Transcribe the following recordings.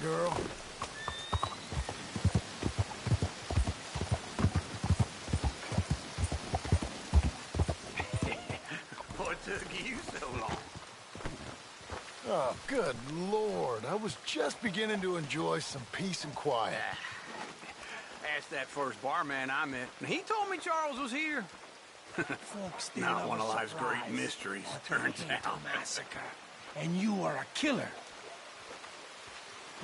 girl. What took you so long? Oh, good Lord. I was just beginning to enjoy some peace and quiet. Asked that first barman I met, and he told me Charles was here. Folks, Not one of life's great mysteries, turns out. Massacre. And you are a killer.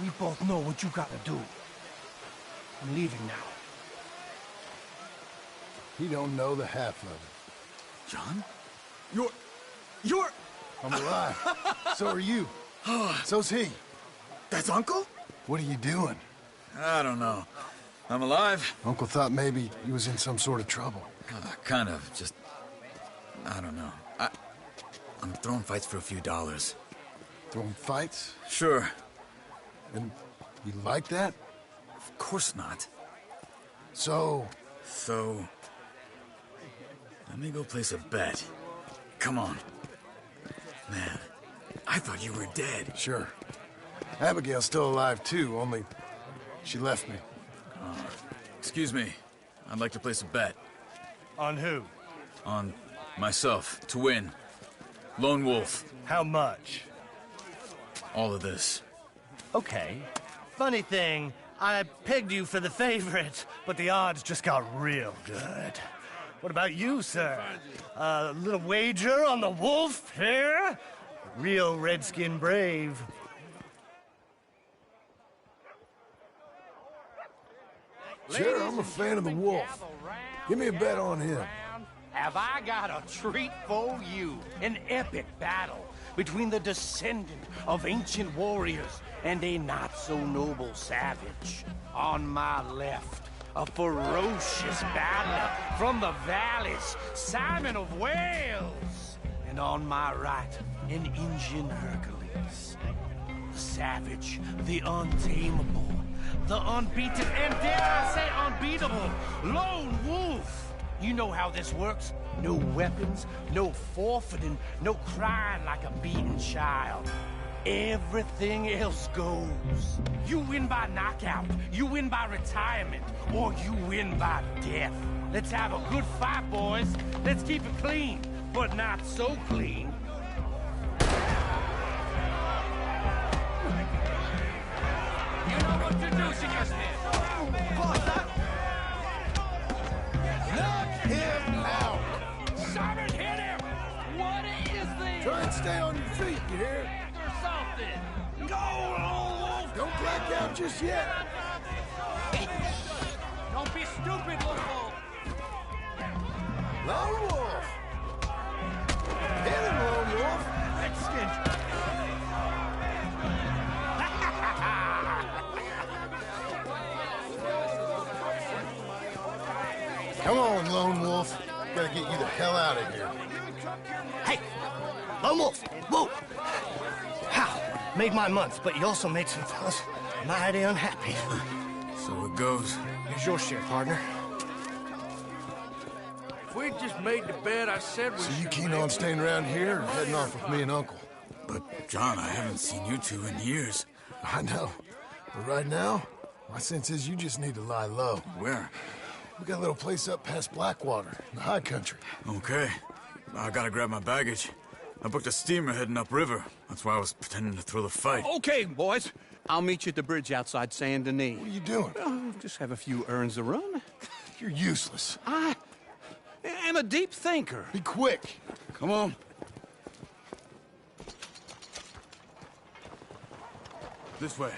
We both know what you gotta do. I'm leaving now. He don't know the half of it. John? You're... I'm alive. So are you. So's he. That's Uncle? What are you doing? I don't know. I'm alive. Uncle thought maybe he was in some sort of trouble. Kind of. Just... I don't know. I'm throwing fights for a few dollars. Throwing fights? Sure. And you like that? Of course not. So... Let me go place a bet. Come on. Man, I thought you were dead. Sure. Abigail's still alive, too, only she left me. Excuse me. I'd like to place a bet. On who? On myself, to win. Lone Wolf. How much? All of this. Okay. Funny thing, I pegged you for the favorite, but the odds just got real good. What about you, sir? A little wager on the wolf here? Real redskin brave. Sure, I'm a fan of the wolf. Give me a bet on him. Have I got a treat for you? An epic battle between the descendant of ancient warriors and a not-so-noble savage. On my left, a ferocious battler from the valleys, Simon of Wales. And on my right, an Indian Hercules. The savage, the untamable, the unbeaten, and dare I say unbeatable, Lone Wolf. You know how this works. No weapons, no forfeiting, no crying like a beaten child. Everything else goes. You win by knockout, you win by retirement, or you win by death. Let's have a good fight, boys. Let's keep it clean, but not so clean. You know what to do, Senor Smith. Knock him out! Simon, hit him! What is this? Try and stay on your feet, you hear? Or something. Go, Lone Wolf! Don't black out just yet. Don't be stupid, Wolf. Lone Wolf! Hit him, Lone Wolf! Redskin. Come on, Lone Wolf. Gotta get you the hell out of here. Hey, Lone Wolf, whoa! How? Made my month, but you also made some fellas mighty unhappy. So it goes. Here's your share, partner. If we just made the bed, I said we So you should keen make on staying around here or heading off with me and Uncle? But, John, I haven't seen you two in years. I know. But right now, my sense is you just need to lie low. Where? We got a little place up past Blackwater, in the high country. Okay. I gotta grab my baggage. I booked a steamer heading upriver. That's why I was pretending to throw the fight. Okay, boys. I'll meet you at the bridge outside Saint Denis. What are you doing? Just have a few errands to run. You're useless. I am a deep thinker. Be quick. Come on. This way.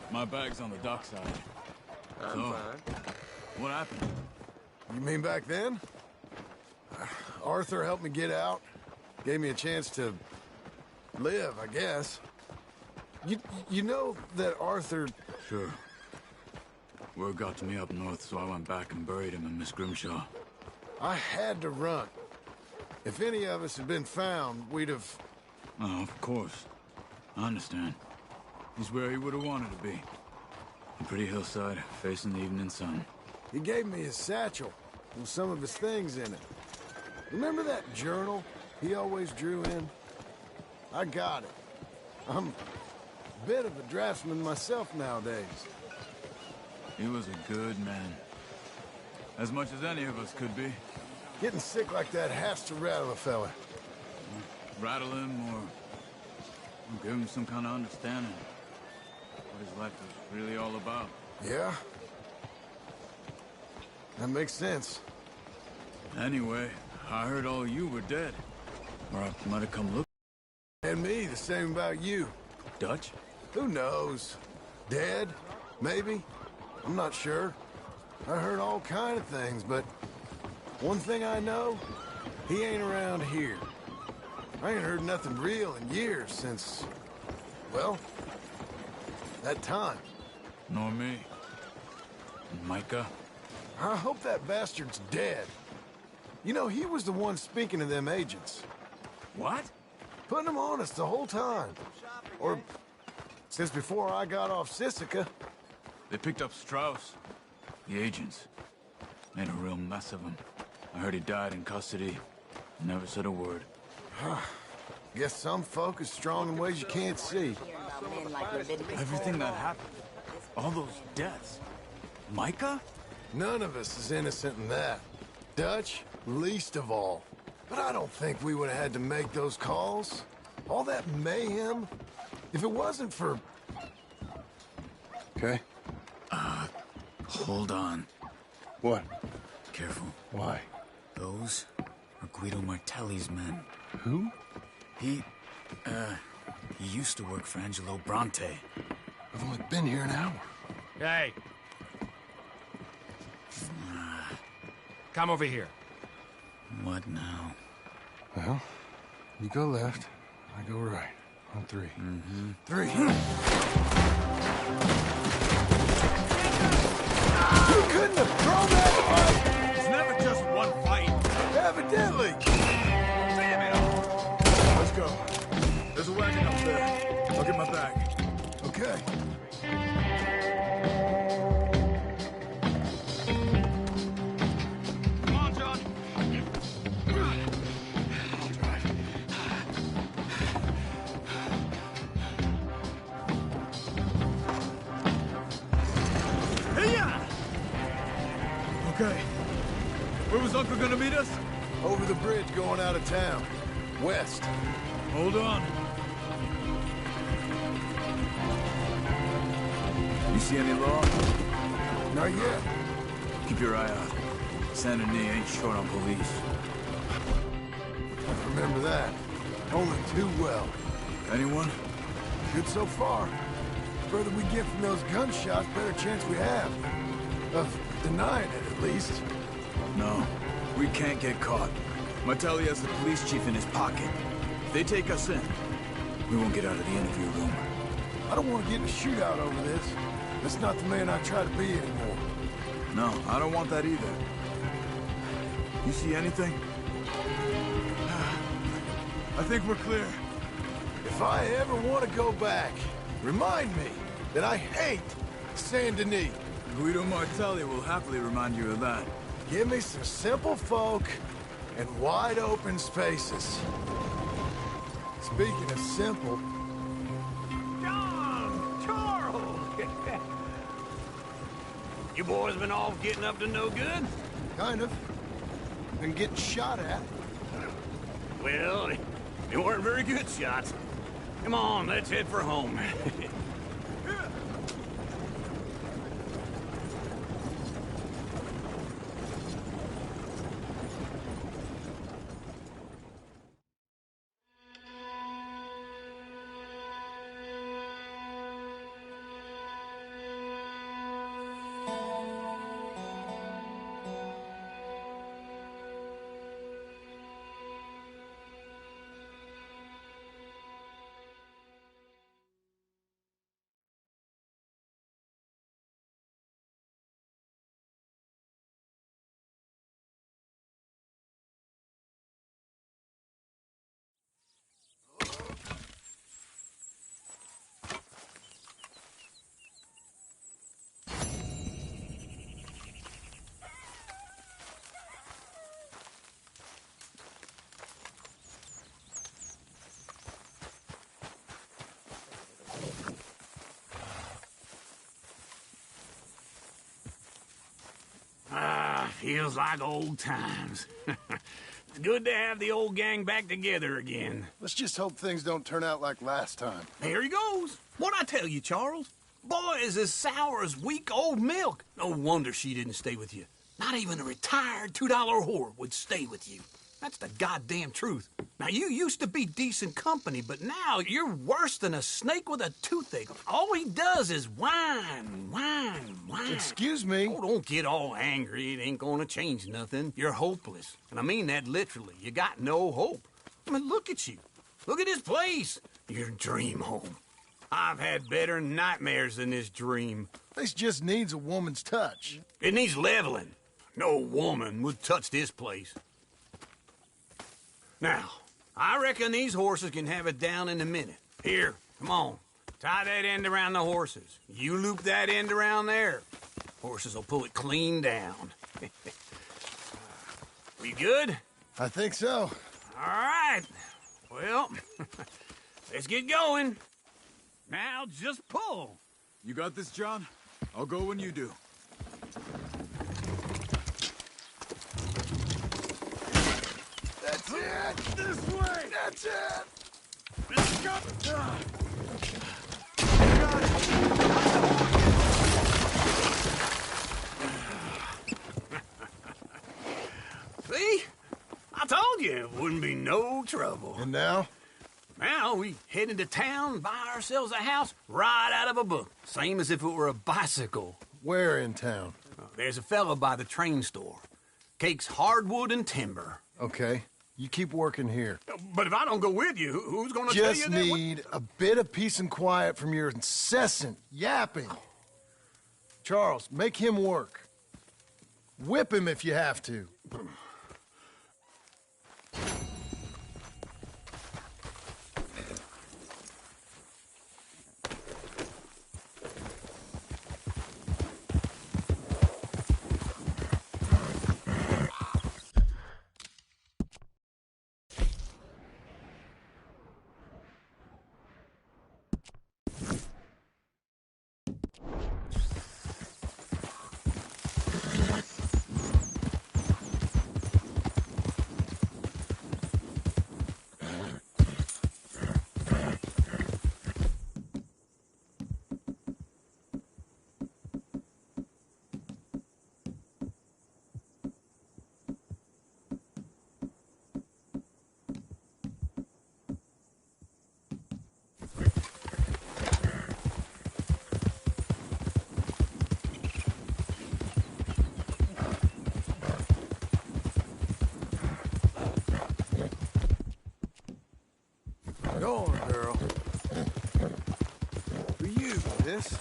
My bag's on the dockside. I'm fine. What happened? You mean back then? Arthur helped me get out. Gave me a chance to live, I guess. You know that Arthur... Sure. Word got to me up north, so I went back and buried him in Miss Grimshaw. I had to run. If any of us had been found, we'd have... Oh, of course. I understand. He's where he would have wanted to be. A pretty hillside, facing the evening sun. He gave me his satchel with some of his things in it. Remember that journal he always drew in? I got it. I'm a bit of a draftsman myself nowadays. He was a good man. As much as any of us could be. Getting sick like that has to rattle a fella. Rattle him or give him some kind of understanding. What his life was really all about. Yeah? That makes sense. Anyway, I heard all you were dead. Or I might have come look. And me, the same about you. Dutch? Who knows? Dead? Maybe? I'm not sure. I heard all kind of things, but one thing I know, he ain't around here. I ain't heard nothing real in years since, well, that time. Nor me. And Micah? I hope that bastard's dead. You know, he was the one speaking to them agents. What? Putting them on us the whole time. Or since before I got off Sisika. They picked up Strauss. The agents. Made a real mess of him. I heard he died in custody. Never said a word. Guess some folk is strong in ways you can't see. Everything that happened. All those deaths. Micah? None of us is innocent in that. Dutch, least of all. But I don't think we would have had to make those calls. All that mayhem. If it wasn't for... Okay? Hold on. What? Careful. Why? Those are Guido Martelli's men. Who? He used to work for Angelo Bronte. I've only been here an hour. Hey. Come over here. What now? Well, you go left, I go right. On three. Three. You couldn't have thrown that It's never just one fight. fight! Evidently! Damn it all. Let's go. There's a wagon up there. I'll get my bag. Okay. Come on, John. Okay. Where was Uncle gonna meet us? Over the bridge going out of town. West. Hold on. You see any law? Not yet. Keep your eye out. Saint Denis ain't short on police. Remember that. Only too well. Anyone? Good so far. Further we get from those gunshots, better chance we have. Of denying it, at least. No. We can't get caught. Martelli has the police chief in his pocket. If they take us in, we won't get out of the interview room. I don't want to get in a shootout over this. That's not the man I try to be anymore. No, I don't want that either. You see anything? I think we're clear. If I ever want to go back, remind me that I hate Saint Denis. Guido Martelli will happily remind you of that. Give me some simple folk and wide open spaces. Speaking of simple, John! Charles! You boys been off getting up to no good? kind of, been getting shot at. Well, they weren't very good shots. Come on, let's head for home. feels like old times. It's good to have the old gang back together again. Let's just hope things don't turn out like last time. There he goes. What'd I tell you, Charles? Boy is as sour as weak old milk. No wonder she didn't stay with you. Not even a retired $2 whore would stay with you. That's the goddamn truth. Now, you used to be decent company, but now you're worse than a snake with a toothache. All he does is whine, whine, whine. Excuse me? Oh, don't get all angry. It ain't gonna change nothing. You're hopeless. And I mean that literally. You got no hope. I mean, look at you. Look at this place. Your dream home. I've had better nightmares than this dream. This just needs a woman's touch. It needs leveling. No woman would touch this place. Now, I reckon these horses can have it down in a minute. Here, come on. Tie that end around the horses. You loop that end around there. Horses will pull it clean down. We good? I think so. All right. Well, let's get going. Now, just pull. You got this, John? I'll go when you do. That's it! This way! That's it! Let's go. See? I told you it wouldn't be no trouble. And now? Now we head into town, buy ourselves a house right out of a book. Same as if it were a bicycle. Where in town? There's a fella by the train store. Cakes hardwood and timber. Okay. You keep working here. But if I don't go with you, who's gonna tell you Just that? need a bit of peace and quiet from your incessant yapping. Charles, make him work. Whip him if you have to. Go on, girl. For you, this.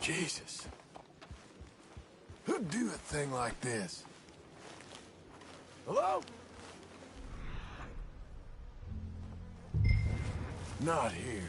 Jesus. Who'd do a thing like this? Hello? Not here.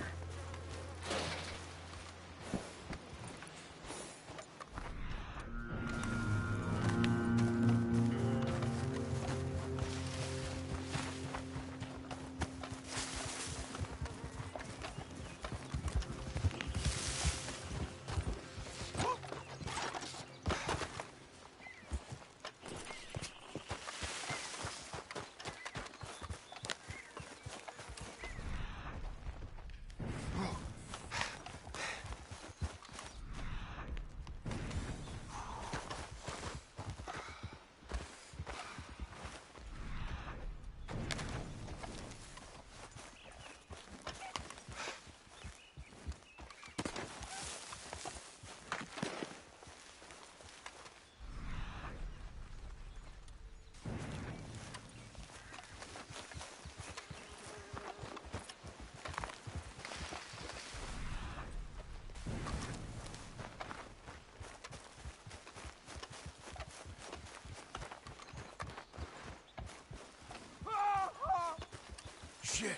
shit.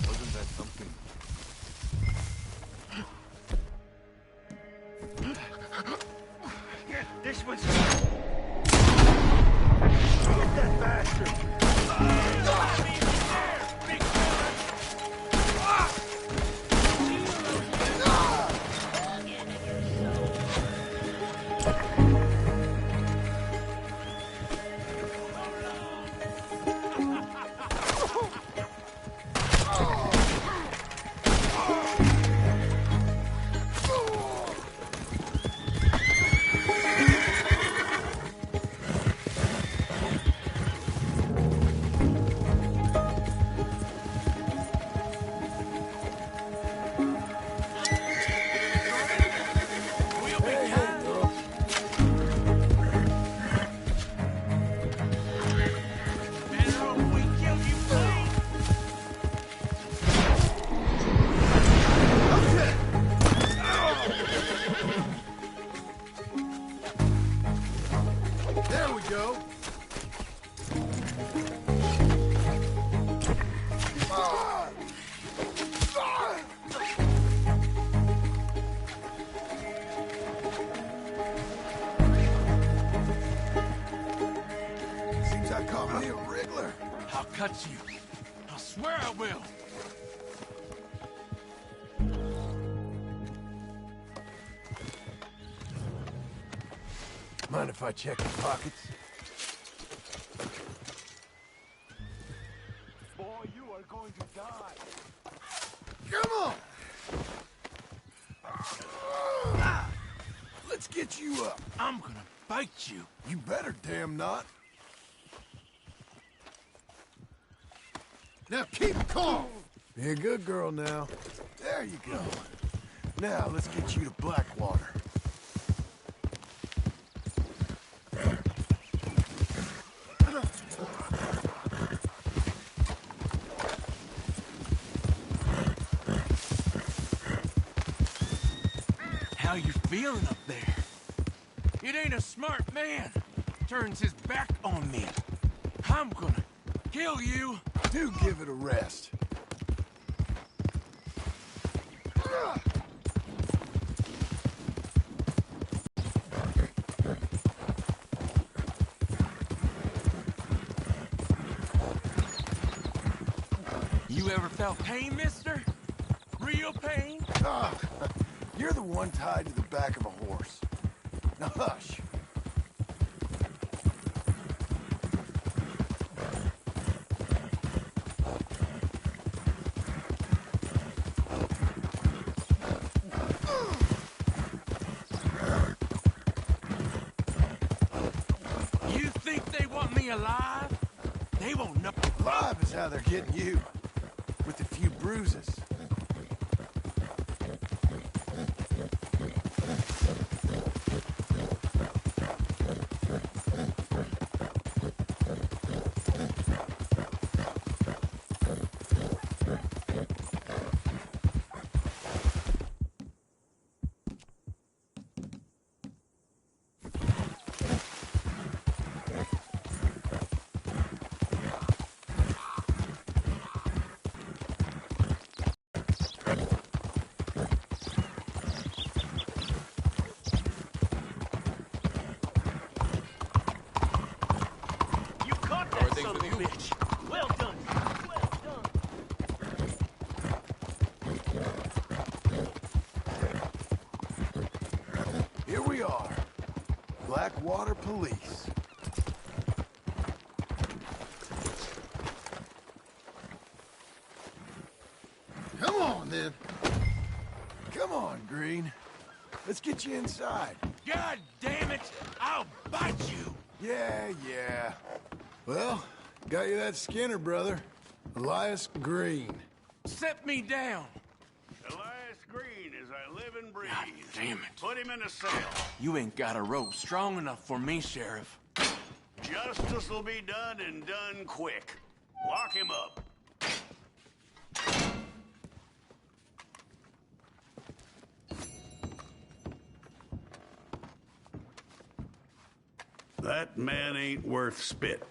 Wasn't that something? Get this one's... Get that bastard! There we go. Seems I caught me a wriggler. I'll cut you. I swear I will. Mind if I check your pockets? Boy, you are going to die. Come on! Let's get you up. I'm gonna bite you. You better damn not. Now keep calm. Be a good girl now. There you go. Now let's get you to Blackwater. How you feeling up there? It ain't a smart man. Turns his back on me. I'm gonna kill you. Do give it a rest. You ever felt pain, mister? Real pain? Ah, you're the one tied to the back of a horse. Now hush. You think they want me alive? They won't know. Alive is how they're getting you. With a few bruises. You caught that son of a bitch. Well done. Well done. Here we are. Blackwater Police. Come on, then. Come on, Green. Let's get you inside. God damn it! I'll bite you. Yeah. Well, got you that Skinner, brother. Elias Green. Set me down. Elias Green, as I live and breathe. God damn it. Put him in a cell. You ain't got a rope strong enough for me, Sheriff. Justice will be done and done quick. Lock him up. That man ain't worth spit.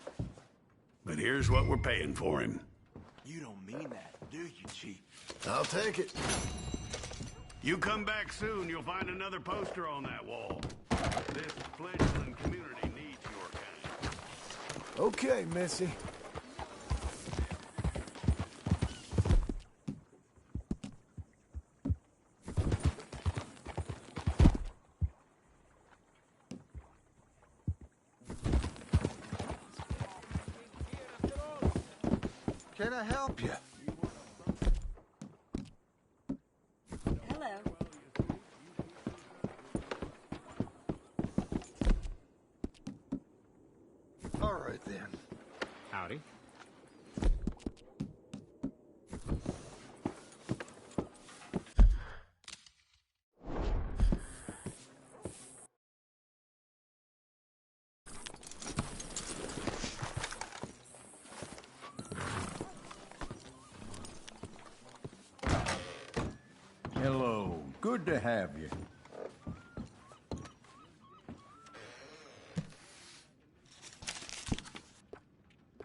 But here's what we're paying for him. You don't mean that, do you, Chief? I'll take it. You come back soon, you'll find another poster on that wall. This fledgling community needs your kind. Okay, Missy. Can I help you? Hello. All right, then. Howdy. Hello. Good to have you.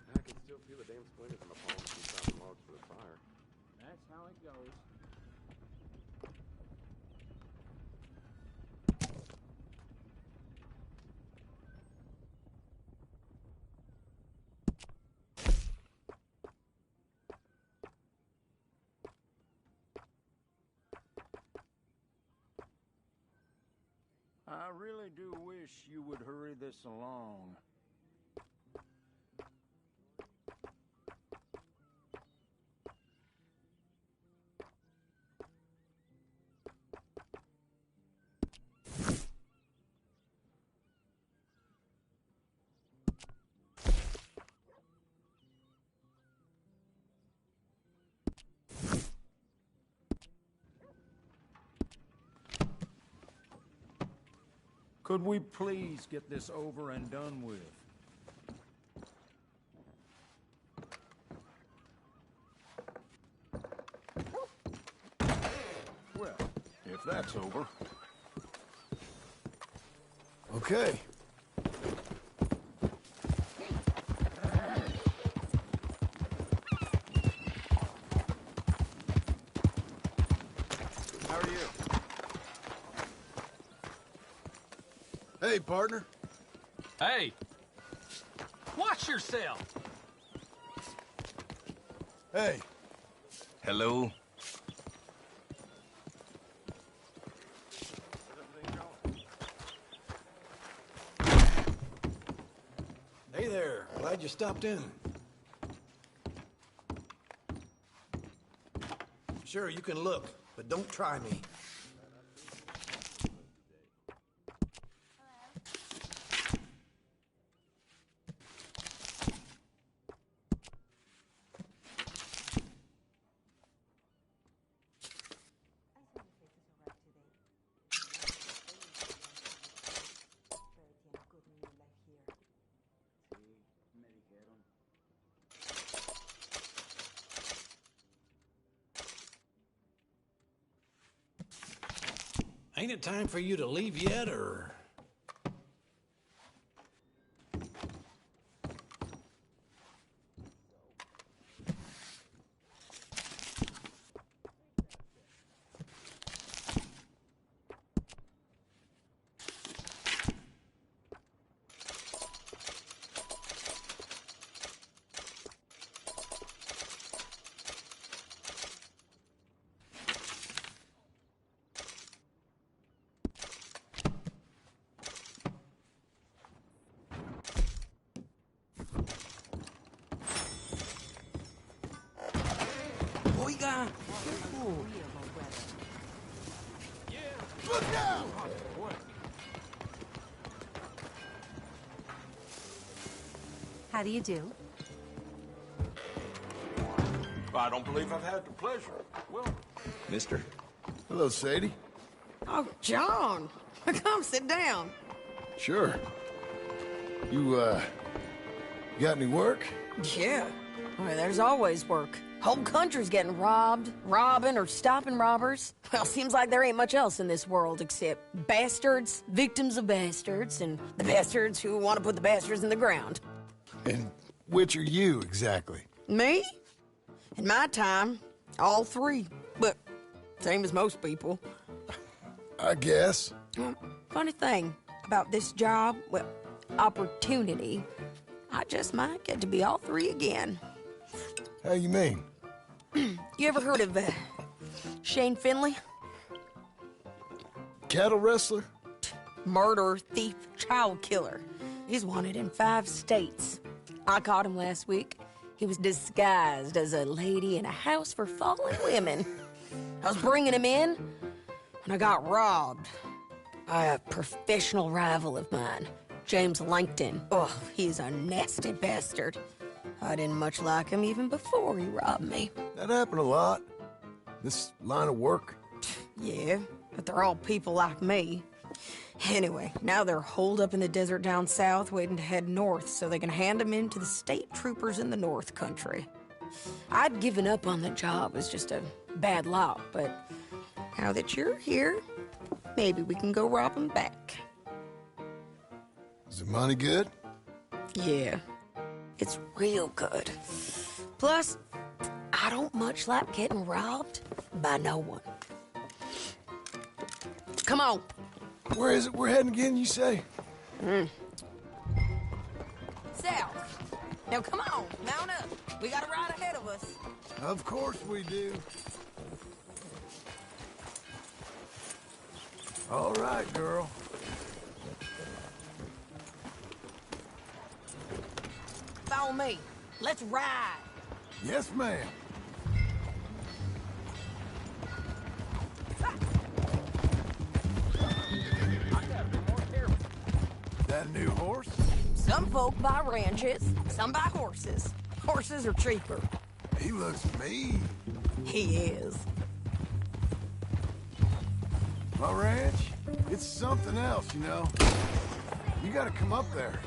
I can still feel the damn splinters in my palms from chopping logs for the fire. That's how it goes. I really do wish you would hurry this along. Could we please get this over and done with? Well, if that's over. Okay. How are you? Hey, partner. Hey! Watch yourself! Hey. Hello? Hey there. Glad you stopped in. Sure, you can look, but don't try me. Ain't it time for you to leave yet, or...? Oiga. Look out! How do you do? I don't believe I've had the pleasure. Well, Mister. Hello, Sadie. Oh, John. Come sit down. Sure. You got any work? Yeah. Well, there's always work. Whole country's getting robbed, robbing, or stopping robbers. Well, seems like there ain't much else in this world except bastards, victims of bastards, and the bastards who want to put the bastards in the ground. And which are you, exactly? Me? In my time, all three. But same as most people. I guess. Well, funny thing about this job, well, opportunity, I just might get to be all three again. How you mean? You ever heard of Shane Finley? Cattle wrestler? Murderer, thief, child killer. He's wanted in 5 states. I caught him last week. He was disguised as a lady in a house for fallen women. I was bringing him in, and I got robbed by a professional rival of mine, James Langton. Oh, he's a nasty bastard. I didn't much like him even before he robbed me. That happened a lot. This line of work. Yeah, but they're all people like me. Anyway, now they're holed up in the desert down south, waiting to head north so they can hand them in to the state troopers in the north country. I'd given up on the job as just a bad lot, but now that you're here, maybe we can go rob them back. Is the money good? Yeah, it's real good. Plus, I don't much like getting robbed by no one. Come on. Where is it we're heading again, you say? South. Now come on, mount up. We got a ride ahead of us. Of course we do. All right, girl. Follow me. Let's ride. Yes, ma'am. That a new horse? Some folk buy ranches, some buy horses. Horses are cheaper. He looks mean. He is. My ranch, it's something else, you know. You gotta come up there.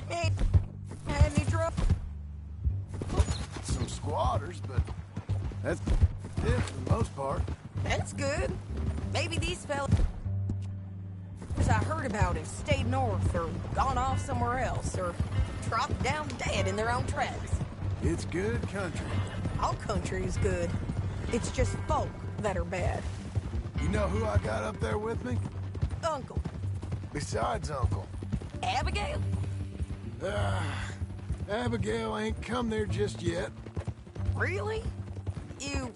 Hey, had any trouble? Some squatters, but that's it for the most part. That's good. Maybe these fellas I heard about have stayed north or gone off somewhere else or dropped down dead in their own tracks. It's good country. All country is good. It's just folk that are bad. You know who I got up there with me? Uncle. Besides Uncle. Abigail? Abigail ain't come there just yet. Really? You,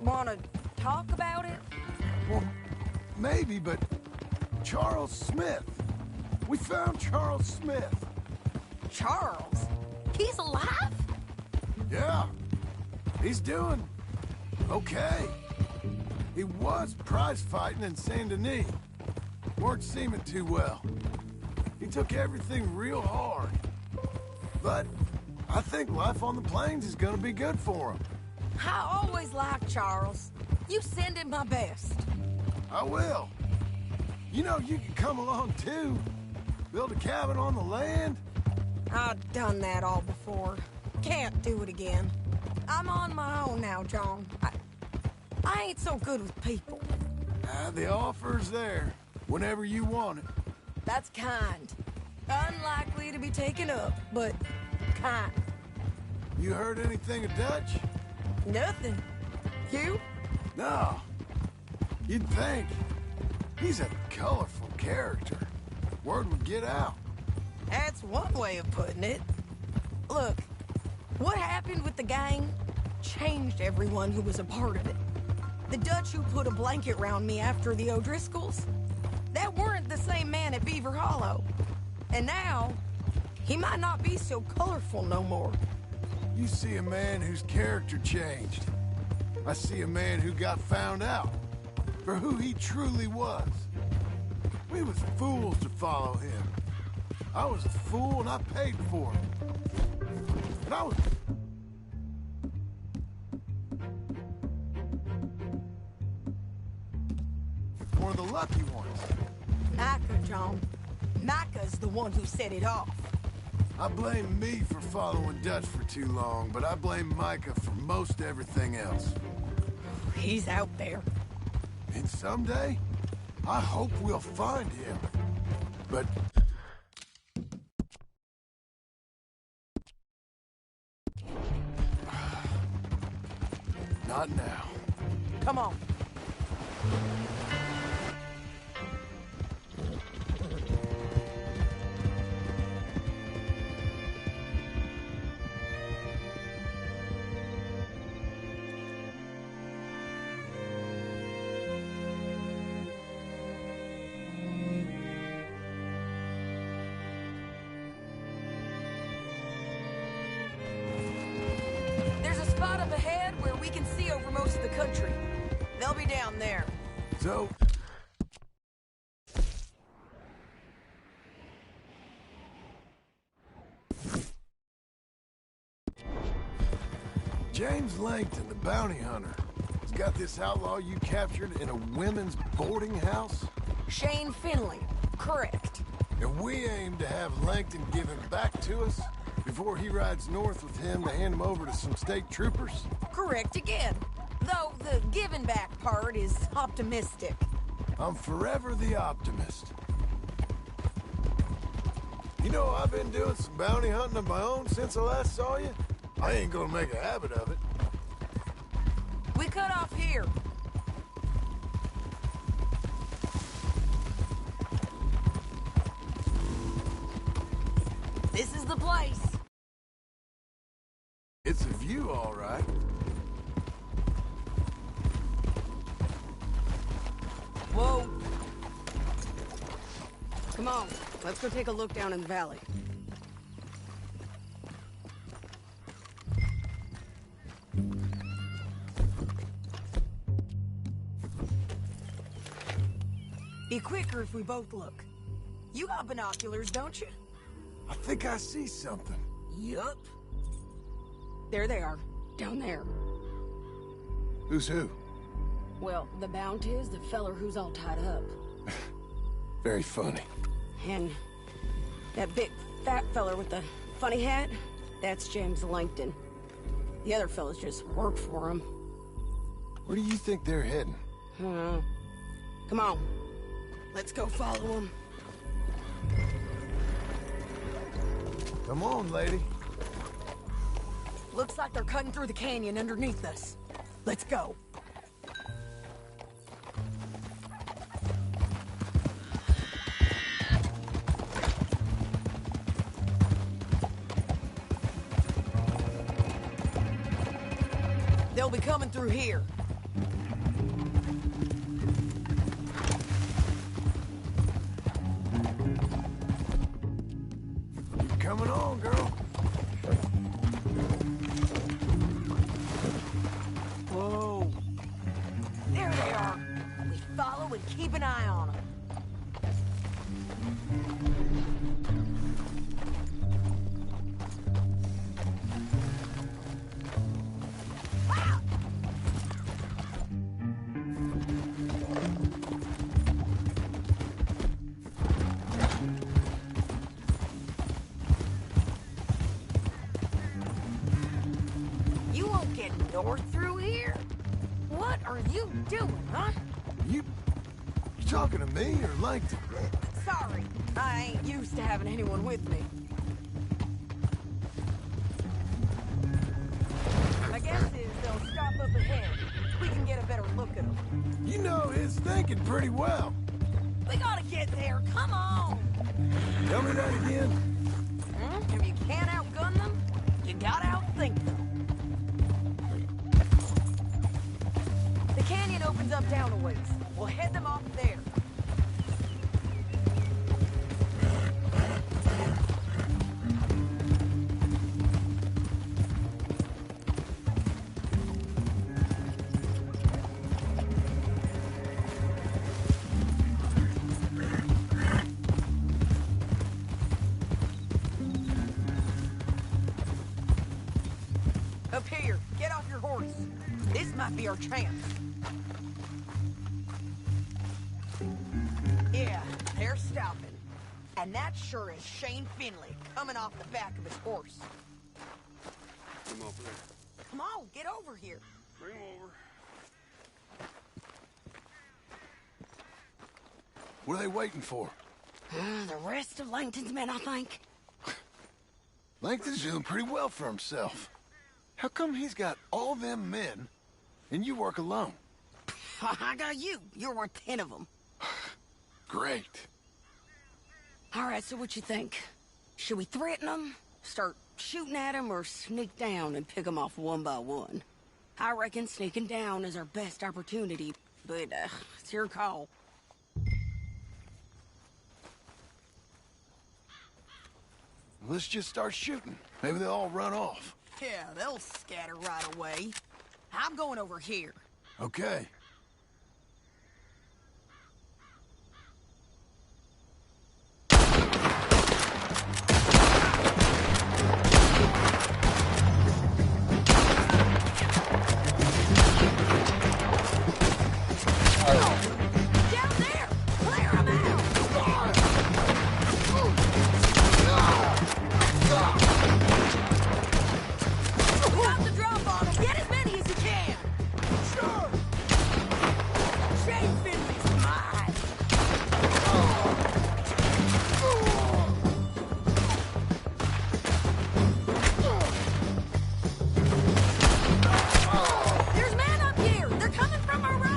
wanna talk about it? Well, maybe, but Charles Smith. We found Charles Smith. Charles? He's alive? Yeah. He's doing okay. He was prize fighting in Saint Denis. Weren't seeming too well. He took everything real hard. But I think life on the plains is gonna be good for him. I always liked Charles. You send him my best. I will. You know, you can come along too. Build a cabin on the land. I've done that all before. Can't do it again. I'm on my own now, John. I ain't so good with people. The offer's there, whenever you want it. That's kind. Unlikely to be taken up, but kind. You heard anything of Dutch? Nothing. You? No. You'd think. He's a colorful character. Word would get out. That's one way of putting it. Look, what happened with the gang changed everyone who was a part of it. The Dutch who put a blanket round me after the O'Driscolls, that weren't the same man at Beaver Hollow. And now, he might not be so colorful no more. You see a man whose character changed. I see a man who got found out for who he truly was. We was fools to follow him. I was a fool and I paid for it. And I was... one of the lucky ones. Micah, John. Micah's the one who set it off. I blame me for following Dutch for too long, but I blame Micah for most everything else. He's out there. And someday, I hope we'll find him. But Not now. Come on. There's a spot up ahead where we can see over most of the country. They'll be down there. So... James Langton, the bounty hunter, has got this outlaw you captured in a women's boarding house? Shane Finley. Correct. And we aim to have Langton give him back to us before he rides north with him to hand him over to some state troopers? Correct again. Though the giving back part is optimistic. I'm forever the optimist. You know, I've been doing some bounty hunting of my own since I last saw you. I ain't gonna make a habit of it. We cut off here. This is the place. It's a view, all right. Whoa. Come on, let's go take a look down in the valley. Be quicker if we both look. You got binoculars, don't you? I think I see something. Yup. There they are, down there. Who's who? Well, the Bounty is the feller who's all tied up. Very funny. And that big fat feller with the funny hat, that's James Langton. The other fellas just work for him. Where do you think they're heading? Come on. Let's go follow them. Come on, lady. Looks like they're cutting through the canyon underneath us. Let's go. They'll be coming through here. Keep coming on, girl. Whoa. There they are. We follow and keep an eye on them. North through here? What are you doing, huh? You talking to me or Langton? Sorry, I ain't used to having anyone with me. My guess is they'll stop up ahead. We can get a better look at them. You know his thinking pretty well. We gotta get there, come on! Tell me that again. If you can't outgun them, you gotta outthink them. The canyon opens up down a ways. We'll head them off there. Up here, get off your horse. This might be our chance. Yeah, they're stopping. And that sure is Shane Finley coming off the back of his horse. Come over there. Come on, get over here. Bring him over. What are they waiting for? The rest of Langton's men, I think. Langton's doing pretty well for himself. How come he's got all them men and you work alone. I got you. You're worth 10 of them. Great. All right, so what you think? Should we threaten them, start shooting at them, or sneak down and pick them off one by one? I reckon sneaking down is our best opportunity, but it's your call. Let's just start shooting. Maybe they'll all run off. Yeah, they'll scatter right away. I'm going over here. Okay. Down there! Clear 'em out! Got the drop on 'em! Get as many as you can! Sure! Shane Finley's mine! There's men up here! They're coming from our right!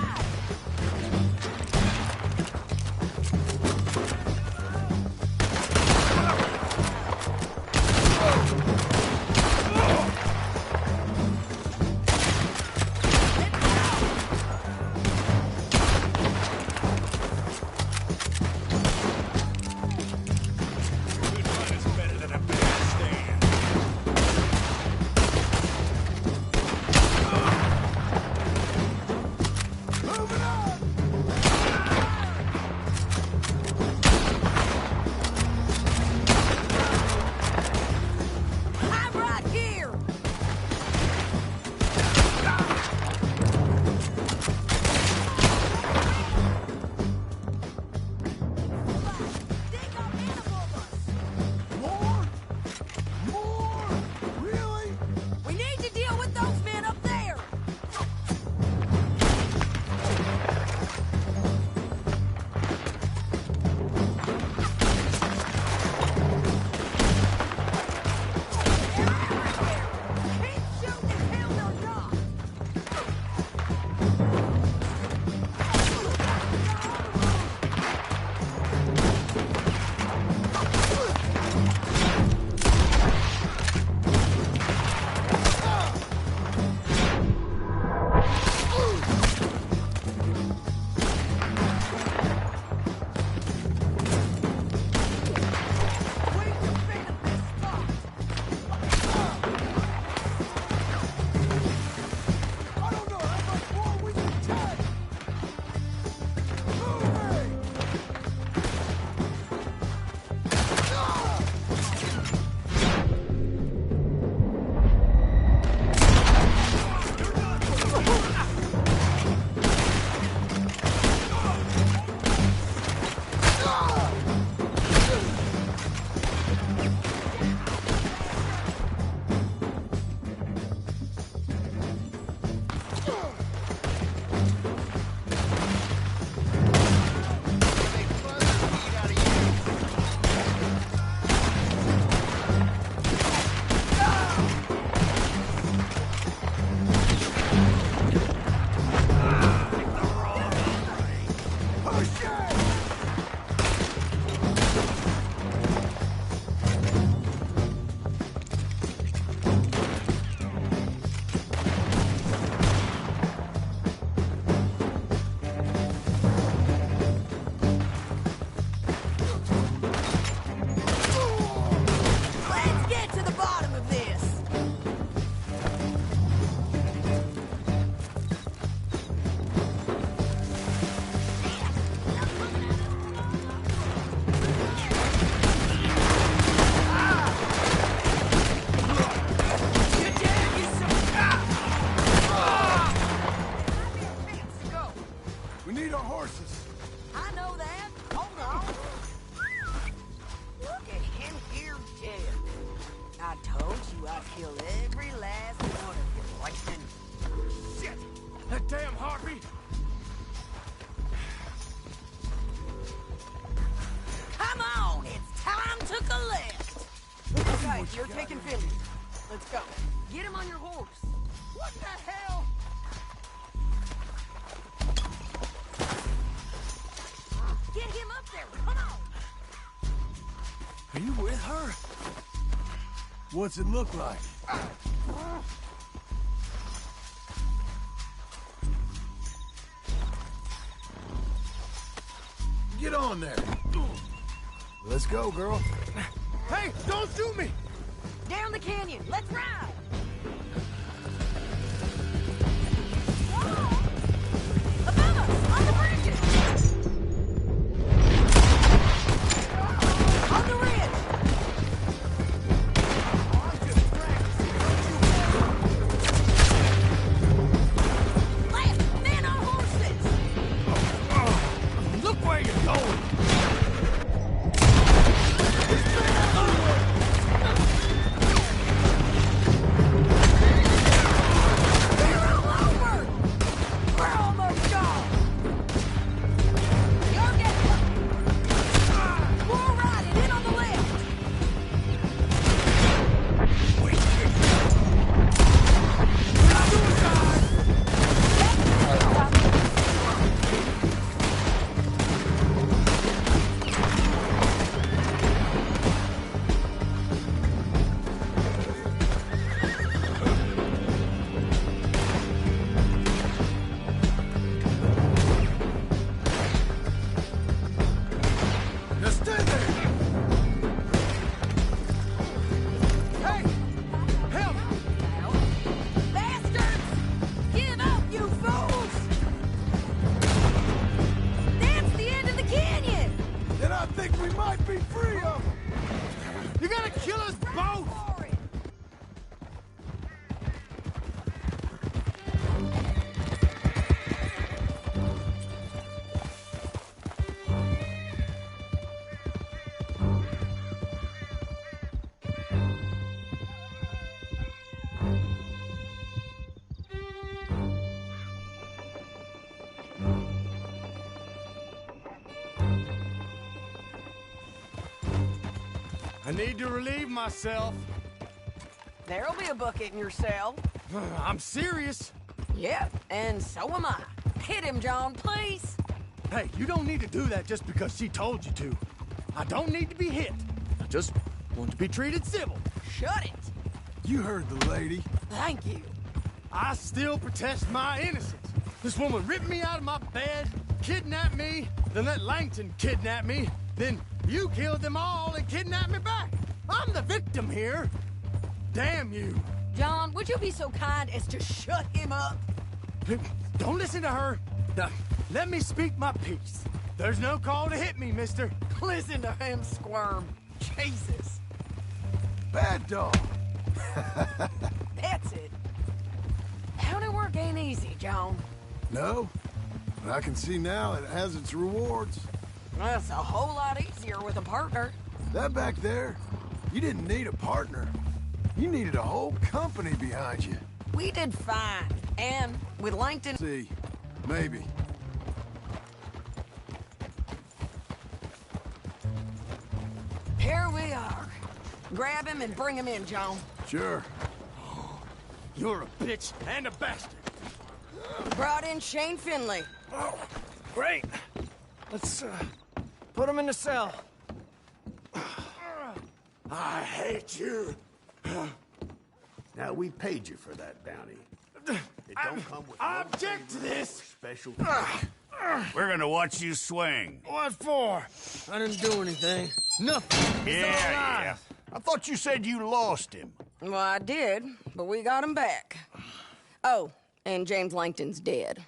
I'm right here! They got animal of us! More? Really? We need to deal with those men up there! Keep shooting until they're gone! We defeated this spot! I don't know how much more we can take. Moving! Let's get to the bottom of this! We need our horses. I know that. Hold on. Look at him here dead. I told you I'd kill every last one of you, Langston. Shit! That damn harpy! Come on, it's time to collect. Okay, you're taking Finley. Let's go. Get him on your horse. What the hell? Come on! Are you with her? What's it look like? Get on there. Let's go, girl. Hey, don't shoot me! Down the canyon. Let's ride! Above us! On the bridges! On the ridge! Left! Men on horses! Look where you're going! I need to relieve myself. There'll be a bucket in your cell. I'm serious. Yep, and so am I. Hit him, John, please. Hey, you don't need to do that just because she told you to. I don't need to be hit. I just want to be treated civil. Shut it. You heard the lady. Thank you. I still protest my innocence. This woman ripped me out of my bed, kidnapped me, then let Langton kidnap me, then you killed them all and kidnapped me back. I'm the victim here. Damn you. John, would you be so kind as to shut him up? Don't listen to her. Let me speak my piece. There's no call to hit me, mister. Listen to him squirm. Jesus. Bad dog. That's it. County work ain't easy, John. No, but I can see now it has its rewards. That's a whole lot easier with a partner. That back there, you didn't need a partner. You needed a whole company behind you. We did fine. And with Langton... See, maybe. Here we are. Grab him and bring him in, John. Sure. You're a bitch and a bastard. Brought in Shane Finley. Oh, great. Let's, put him in the cell. I hate you. Now, we paid you for that bounty. It don't come with I no object to favors or this. Special. We're gonna watch you swing. What for? I didn't do anything. Nothing. It's all Yeah. lies. I thought you said you lost him. Well, I did, but we got him back. Oh, and James Langton's dead.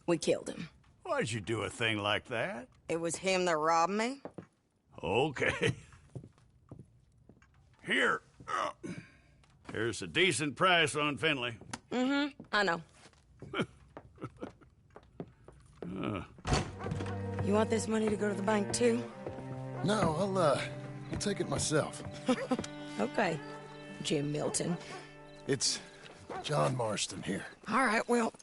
We killed him. Why'd you do a thing like that? It was him that robbed me. Okay. Here. Here's a decent price on Finley. Mm-hmm, I know. You want this money to go to the bank, too? No, I'll take it myself. Okay, Jim Milton. It's John Marston here. All right, well,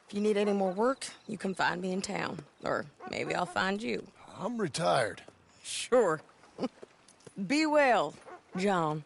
if you need any more work, you can find me in town. Or maybe I'll find you. I'm retired. Sure. Be well, John.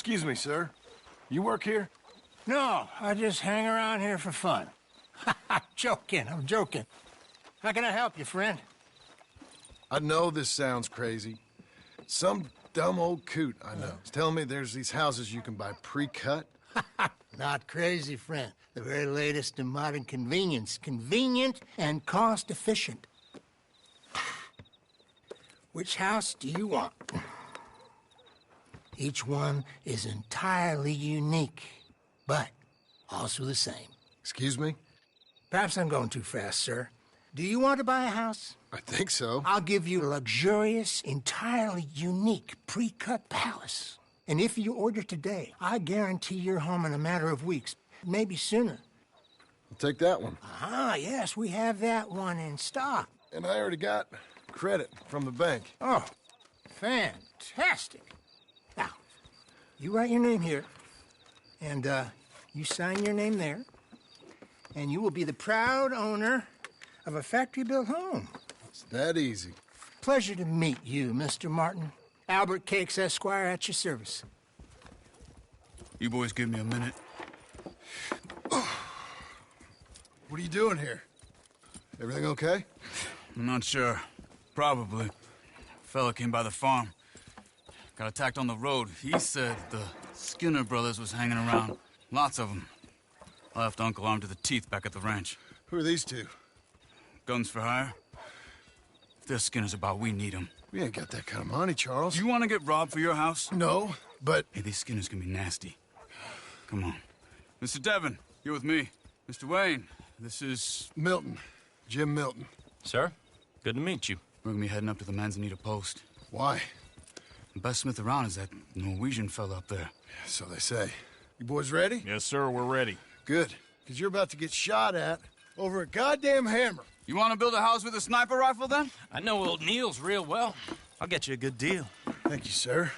Excuse me, sir. You work here? No, I just hang around here for fun. I'm joking. How can I help you, friend? I know this sounds crazy. Some dumb old coot I know is telling me there's these houses you can buy pre-cut. Not crazy, friend. The very latest in modern convenience. Convenient and cost-efficient. Which house do you want? Each one is entirely unique, but also the same. Excuse me? Perhaps I'm going too fast, sir. Do you want to buy a house? I think so. I'll give you a luxurious, entirely unique pre-cut palace. And if you order today, I guarantee you're home in a matter of weeks, maybe sooner. I'll take that one. Ah, yes, we have that one in stock. And I already got credit from the bank. Oh, fantastic. Now, you write your name here, and you sign your name there, and you will be the proud owner of a factory-built home. It's that easy. Pleasure to meet you, Mr. Martin. Albert Cakes, Esquire, at your service. You boys give me a minute. What are you doing here? Everything okay? I'm not sure. Probably. Fella came by the farm. Got attacked on the road. He said the Skinner brothers was hanging around. Lots of them. I left Uncle armed to the teeth back at the ranch. Who are these two? Guns for hire? If they're Skinner's about, we need them. We ain't got that kind of money, Charles. You want to get robbed for your house? No, but... Hey, these Skinners can be nasty. Come on. Mr. Devon, you're with me. Mr. Wayne, this is... Milton. Jim Milton. Sir, good to meet you. We're gonna be heading up to the Manzanita post. Why? The best smith around is that Norwegian fella up there. So they say. You boys ready? Yes, sir, we're ready. Good. Because you're about to get shot at over a goddamn hammer. You want to build a house with a sniper rifle, then? I know old Neil's real well. I'll get you a good deal. Thank you, sir.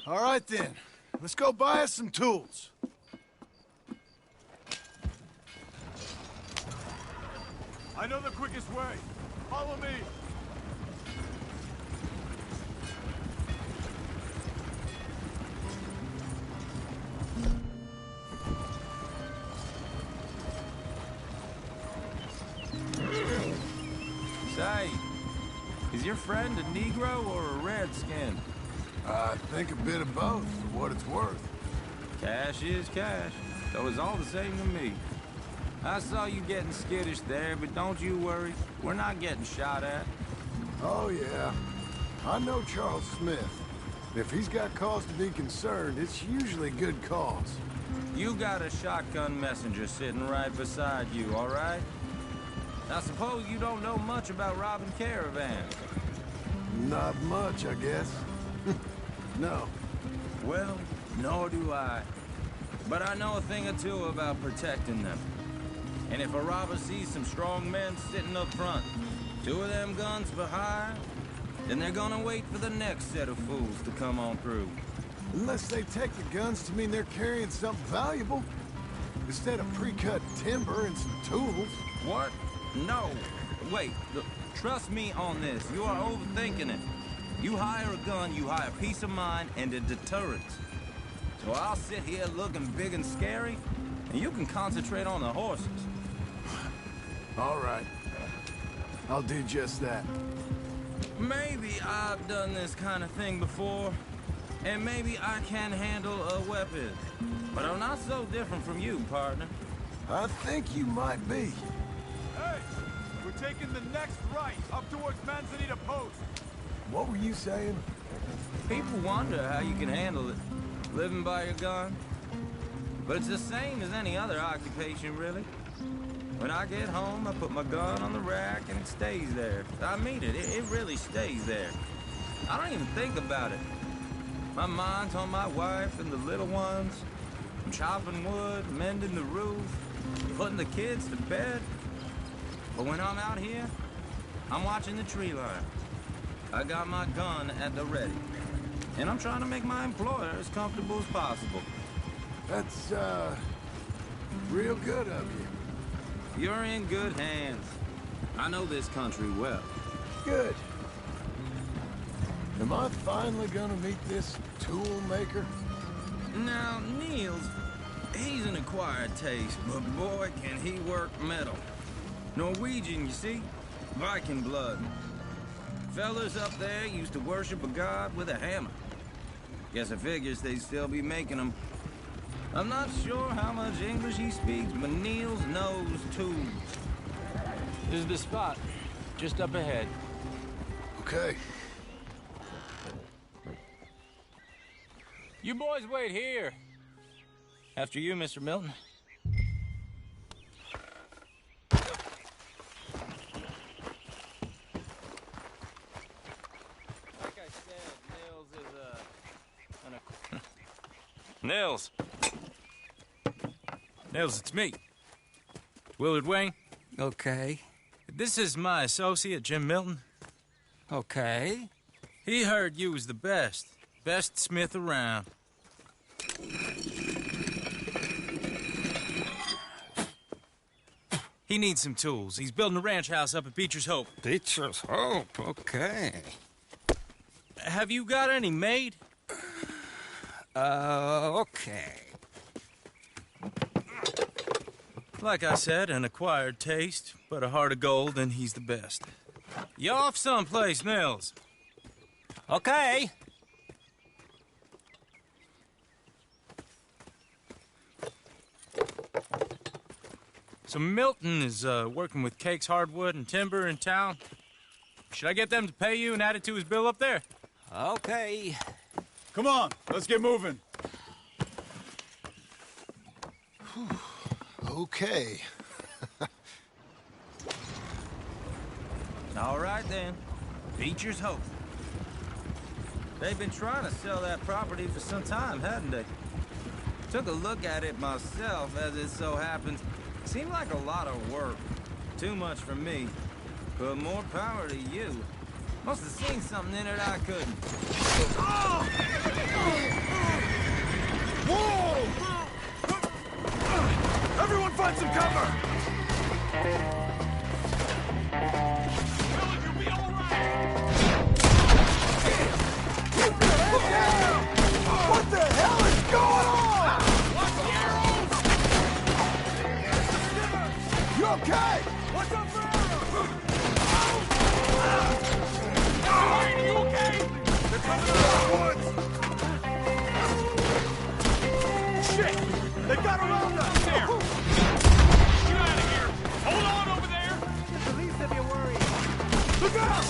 All right, then. Let's go buy us some tools. I know the quickest way. Follow me. Say, is your friend a Negro or a Redskin? I think a bit of both, for what it's worth. Cash is cash, so it's all the same to me. I saw you getting skittish there, but don't you worry. We're not getting shot at. Oh, yeah. I know Charles Smith. If he's got cause to be concerned, it's usually good cause. You got a shotgun messenger sitting right beside you, all right? I suppose you don't know much about robbing caravans. Not much, I guess. No. Well, nor do I. But I know a thing or two about protecting them. And if a robber sees some strong men sitting up front, 2 of them guns for hire, then they're gonna wait for the next set of fools to come on through. Unless they take the guns to mean they're carrying something valuable. Instead of pre-cut timber and some tools. What? No. Wait, look, trust me on this. You are overthinking it. You hire a gun, you hire peace of mind and a deterrent. So I'll sit here looking big and scary, and you can concentrate on the horses. All right. I'll do just that. Maybe I've done this kind of thing before, and maybe I can handle a weapon. But I'm not so different from you, partner. I think you might be. Hey, we're taking the next right, up towards Manzanita Post. What were you saying? People wonder how you can handle it, living by your gun. But it's the same as any other occupation, really. When I get home, I put my gun on the rack and it stays there. I mean it really stays there. I don't even think about it. My mind's on my wife and the little ones. I'm chopping wood, mending the roof, putting the kids to bed. But when I'm out here, I'm watching the tree line. I got my gun at the ready. And I'm trying to make my employer as comfortable as possible. That's, real good of you. You're in good hands. I know this country well. Good. Am I finally gonna meet this tool maker? Now, Niels, he's an acquired taste, but boy, can he work metal. Norwegian, you see? Viking blood. Fellas up there used to worship a god with a hammer. Guess I figures they'd still be making them. I'm not sure how much English he speaks, but Niels knows tools. This is the spot, just up ahead. Okay. You boys wait here. After you, Mr. Milton. Like I said, Nils is Nils. Nils, it's me. Willard Wayne. Okay. This is my associate, Jim Milton. Okay. He heard you was the best. Best smith around. He needs some tools. He's building a ranch house up at Beecher's Hope. Beecher's Hope, okay. Have you got any made? Okay. Like I said, an acquired taste, but a heart of gold, and he's the best. You off someplace, Nils? Okay. So Milton is working with Cake's Hardwood and Timber in town. Should I get them to pay you and add it to his bill up there? Okay. Come on, let's get moving. Okay. All right, then. Beecher's Hope. They've been trying to sell that property for some time, hadn't they? Took a look at it myself, as it so happens. Seemed like a lot of work. Too much for me. But more power to you. Must have seen something in it I couldn't. Whoa! Everyone find some cover! Willard, you'll be all right! What the hell is going on? Watch the arrows! You okay? Watch out for arrows! Wayne, are you okay? They're coming out of the woods! Shit! They got around us! There! Get out of here! Hold on over there! The police have you worried. Look out!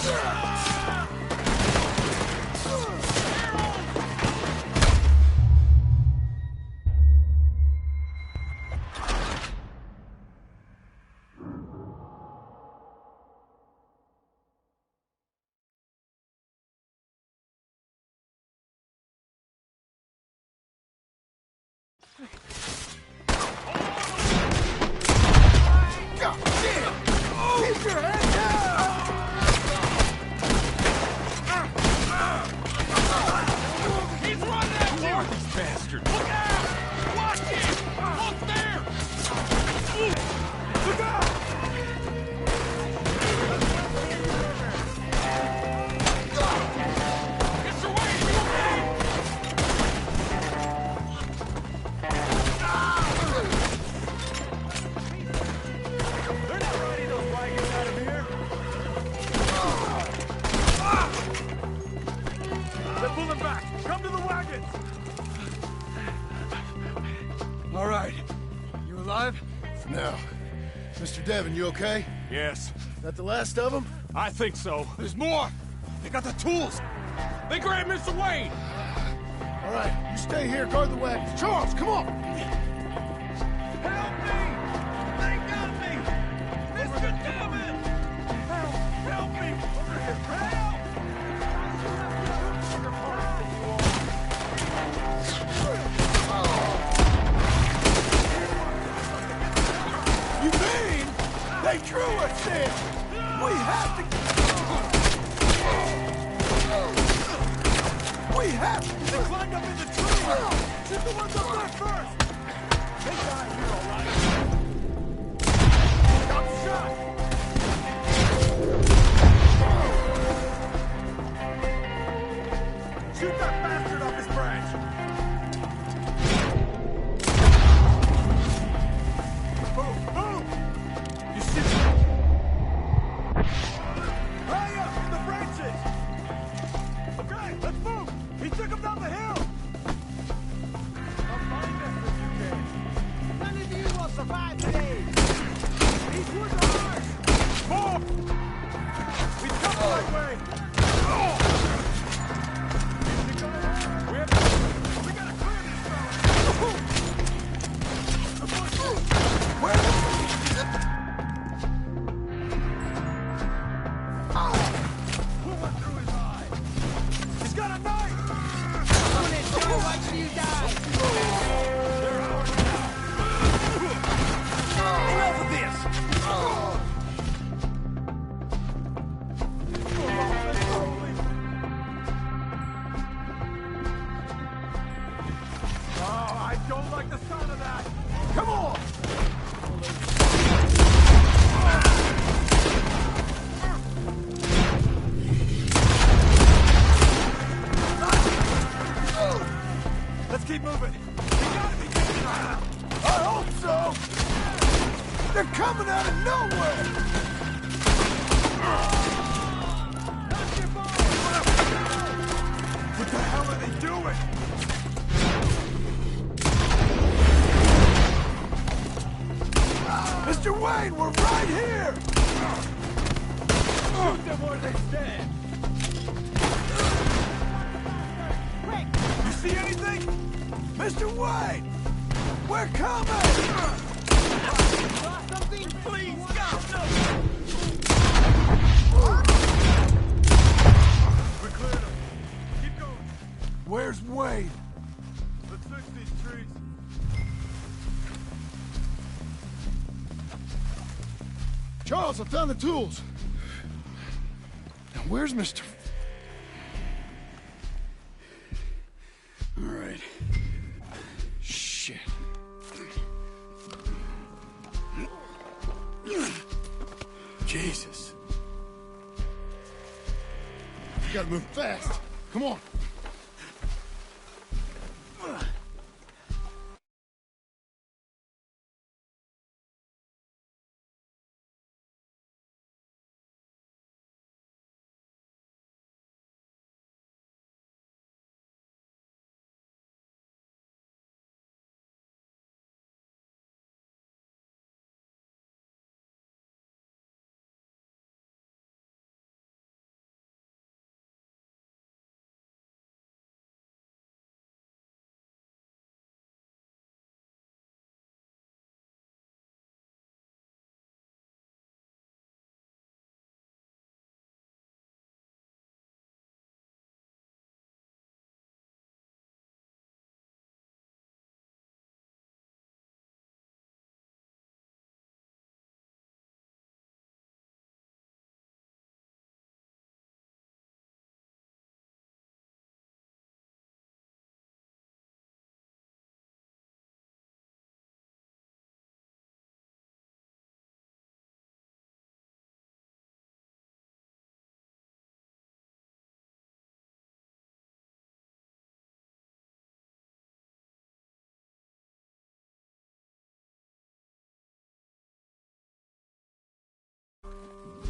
God damn! Keep your head down! He's running at you! This bastard! Look out! Watch it! Look there! Look out! Mr. Wayne, you okay? They're not riding those wagons out of here. They're pulling back. Come to the wagons. All right. You alive? For now. Mr. Devon, you okay? Yes, That the last of them? I think so. There's more. They got the tools. They grabbed Mr. Wayne. All right, you stay here, guard the wagons. Charles, come on! Help me! They got me! Mr. Devon! Help me! Over here! Help! Don't like the sound of that. Come on! Let's keep moving. We gotta be getting around. I hope so! They're coming out of nowhere! What the hell are they doing? Mr. Wayne, we're right here! Shoot them where they stand! You see anything? Mr. Wayne! We're coming! Something, please, God, no! We cleared them. Keep going. Where's Wayne? Let's search these trees. Charles, I found the tools. Now, where's Mr. All right. Shit. Jesus. You gotta move fast. Come on.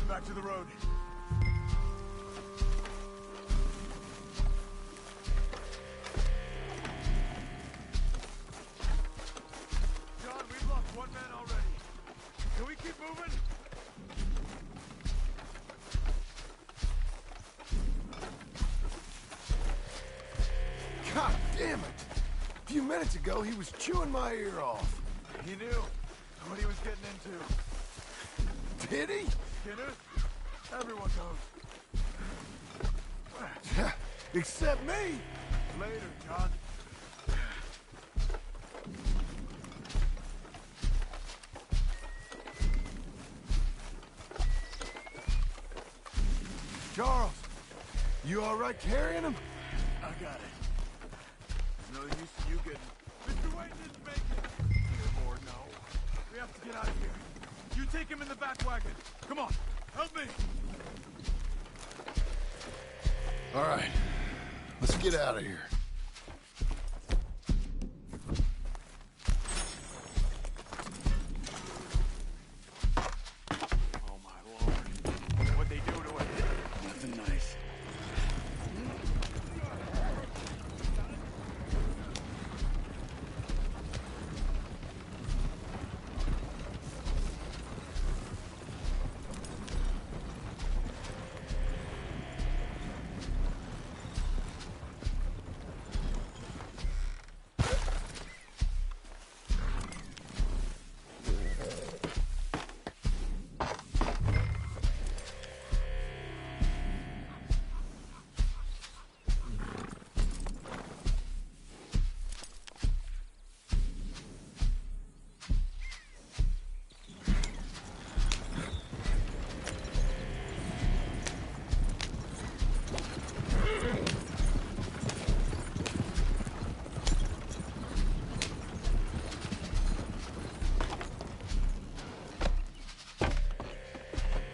Back to the road. John, we've lost one man already. Can we keep moving? God damn it! A few minutes ago, he was chewing my ear off. He knew what he was getting into. Did he? Skinner? Everyone knows. Except me! Later, John. Charles, you all right carrying him? I got it. No use in you getting... Mr. Wayne didn't make it. Dear Lord, no. We have to get out of here. You take him in the back wagon. Come on, help me. All right, let's get out of here. Oh, my Lord. What'd they do to it? Nothing nice.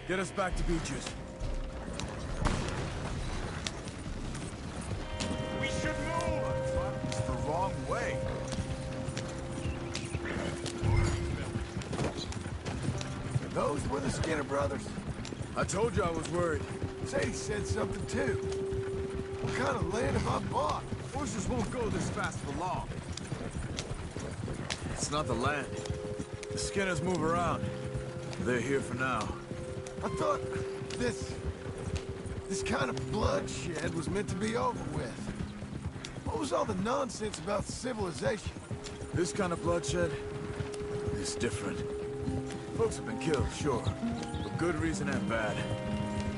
Get us back to Beaches. We should move! It's the wrong way. Those were the Skinner brothers. I told you I was worried. Sadie said something too. What kind of land have I bought? Horses won't go this fast for long. It's not the land. The Skinners move around. They're here for now. I thought this kind of bloodshed was meant to be over with. What was all the nonsense about civilization? This kind of bloodshed is different. Folks have been killed, sure. For good reason and bad.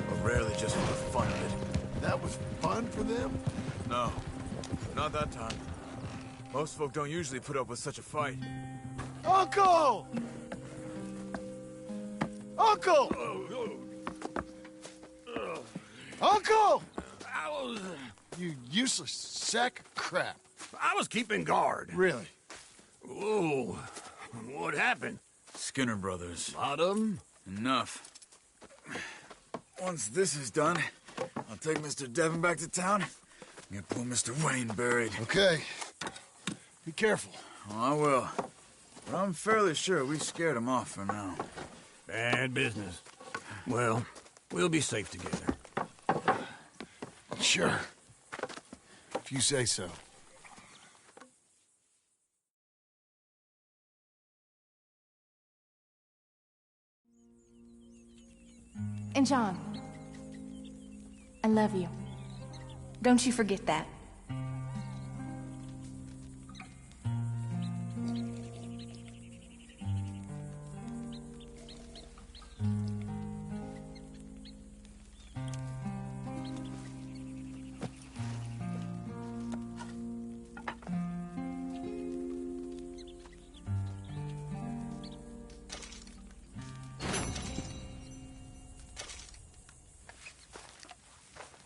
But rarely just for the fun of it. That was fun for them? No. Not that time. Most folk don't usually put up with such a fight. Uncle! Uncle! Uncle! You useless sack of crap. I was keeping guard. Really? Whoa. What happened? Skinner brothers. Lot of them? Enough. Once this is done, I'll take Mr. Devon back to town and get poor Mr. Wayne buried. Okay. Be careful. Oh, I will. But I'm fairly sure we scared him off for now. Bad business. Well, we'll be safe together. Sure. If you say so. And John, I love you. Don't you forget that.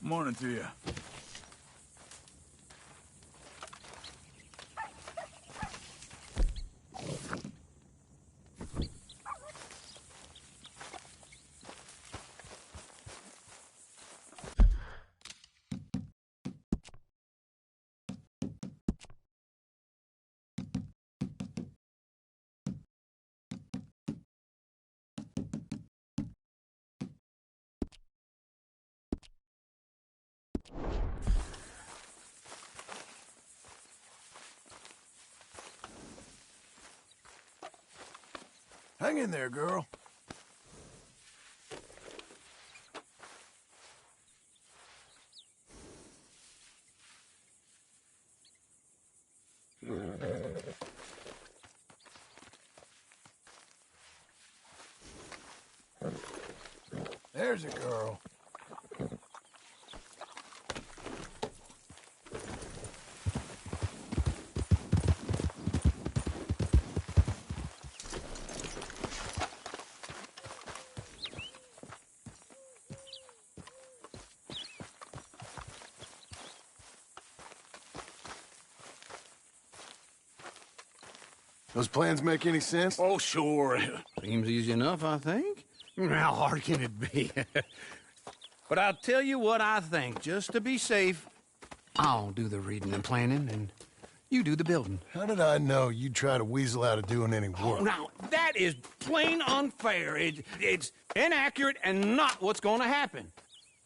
Morning to you. Hang in there, girl. There's a girl. Those plans make any sense? Oh, sure. Seems easy enough, I think. How hard can it be? But I'll tell you what I think. Just to be safe, I'll do the reading and planning, and you do the building. How did I know you'd try to weasel out of doing any work? Oh, now, that is plain unfair. It's inaccurate and not what's going to happen.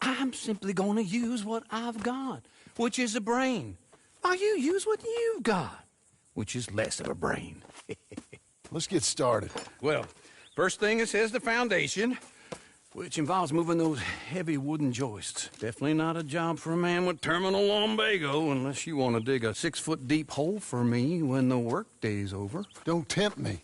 I'm simply going to use what I've got, which is a brain. While you use what you've got, which is less of a brain. Let's get started. Well, first thing it says the foundation, which involves moving those heavy wooden joists. Definitely not a job for a man with terminal lumbago, unless you want to dig a 6-foot deep hole for me when the workday's over. Don't tempt me.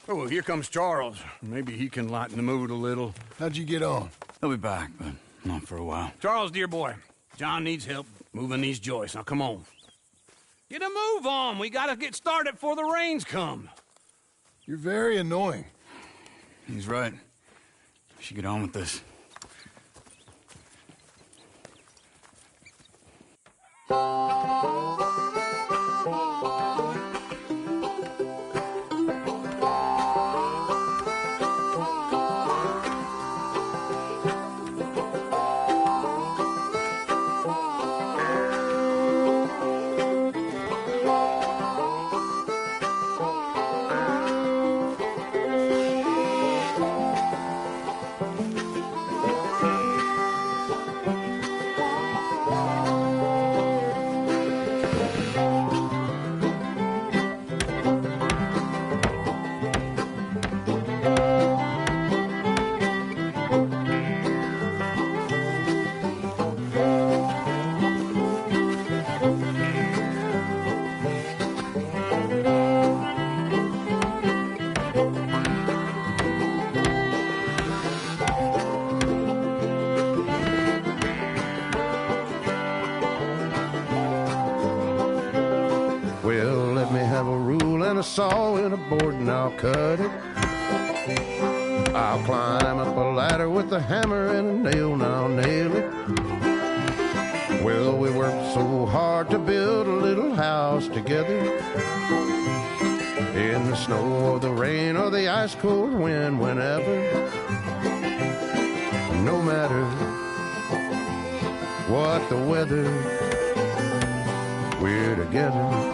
Oh, well, here comes Charles. Maybe he can lighten the mood a little. How'd you get on? He'll be back, but not for a while. Charles, dear boy, John needs help moving these joists. Now, come on. Get a move on. We gotta get started before the rains come. You're very annoying. He's right. We should get on with this. Well, let me have a rule and a saw and a board and I'll cut it. I'll climb up a ladder with a hammer and a nail and I'll nail it. Well, we worked so hard to build a little house together. In the snow or the rain or the ice cold wind, whenever. No matter what the weather, we're together.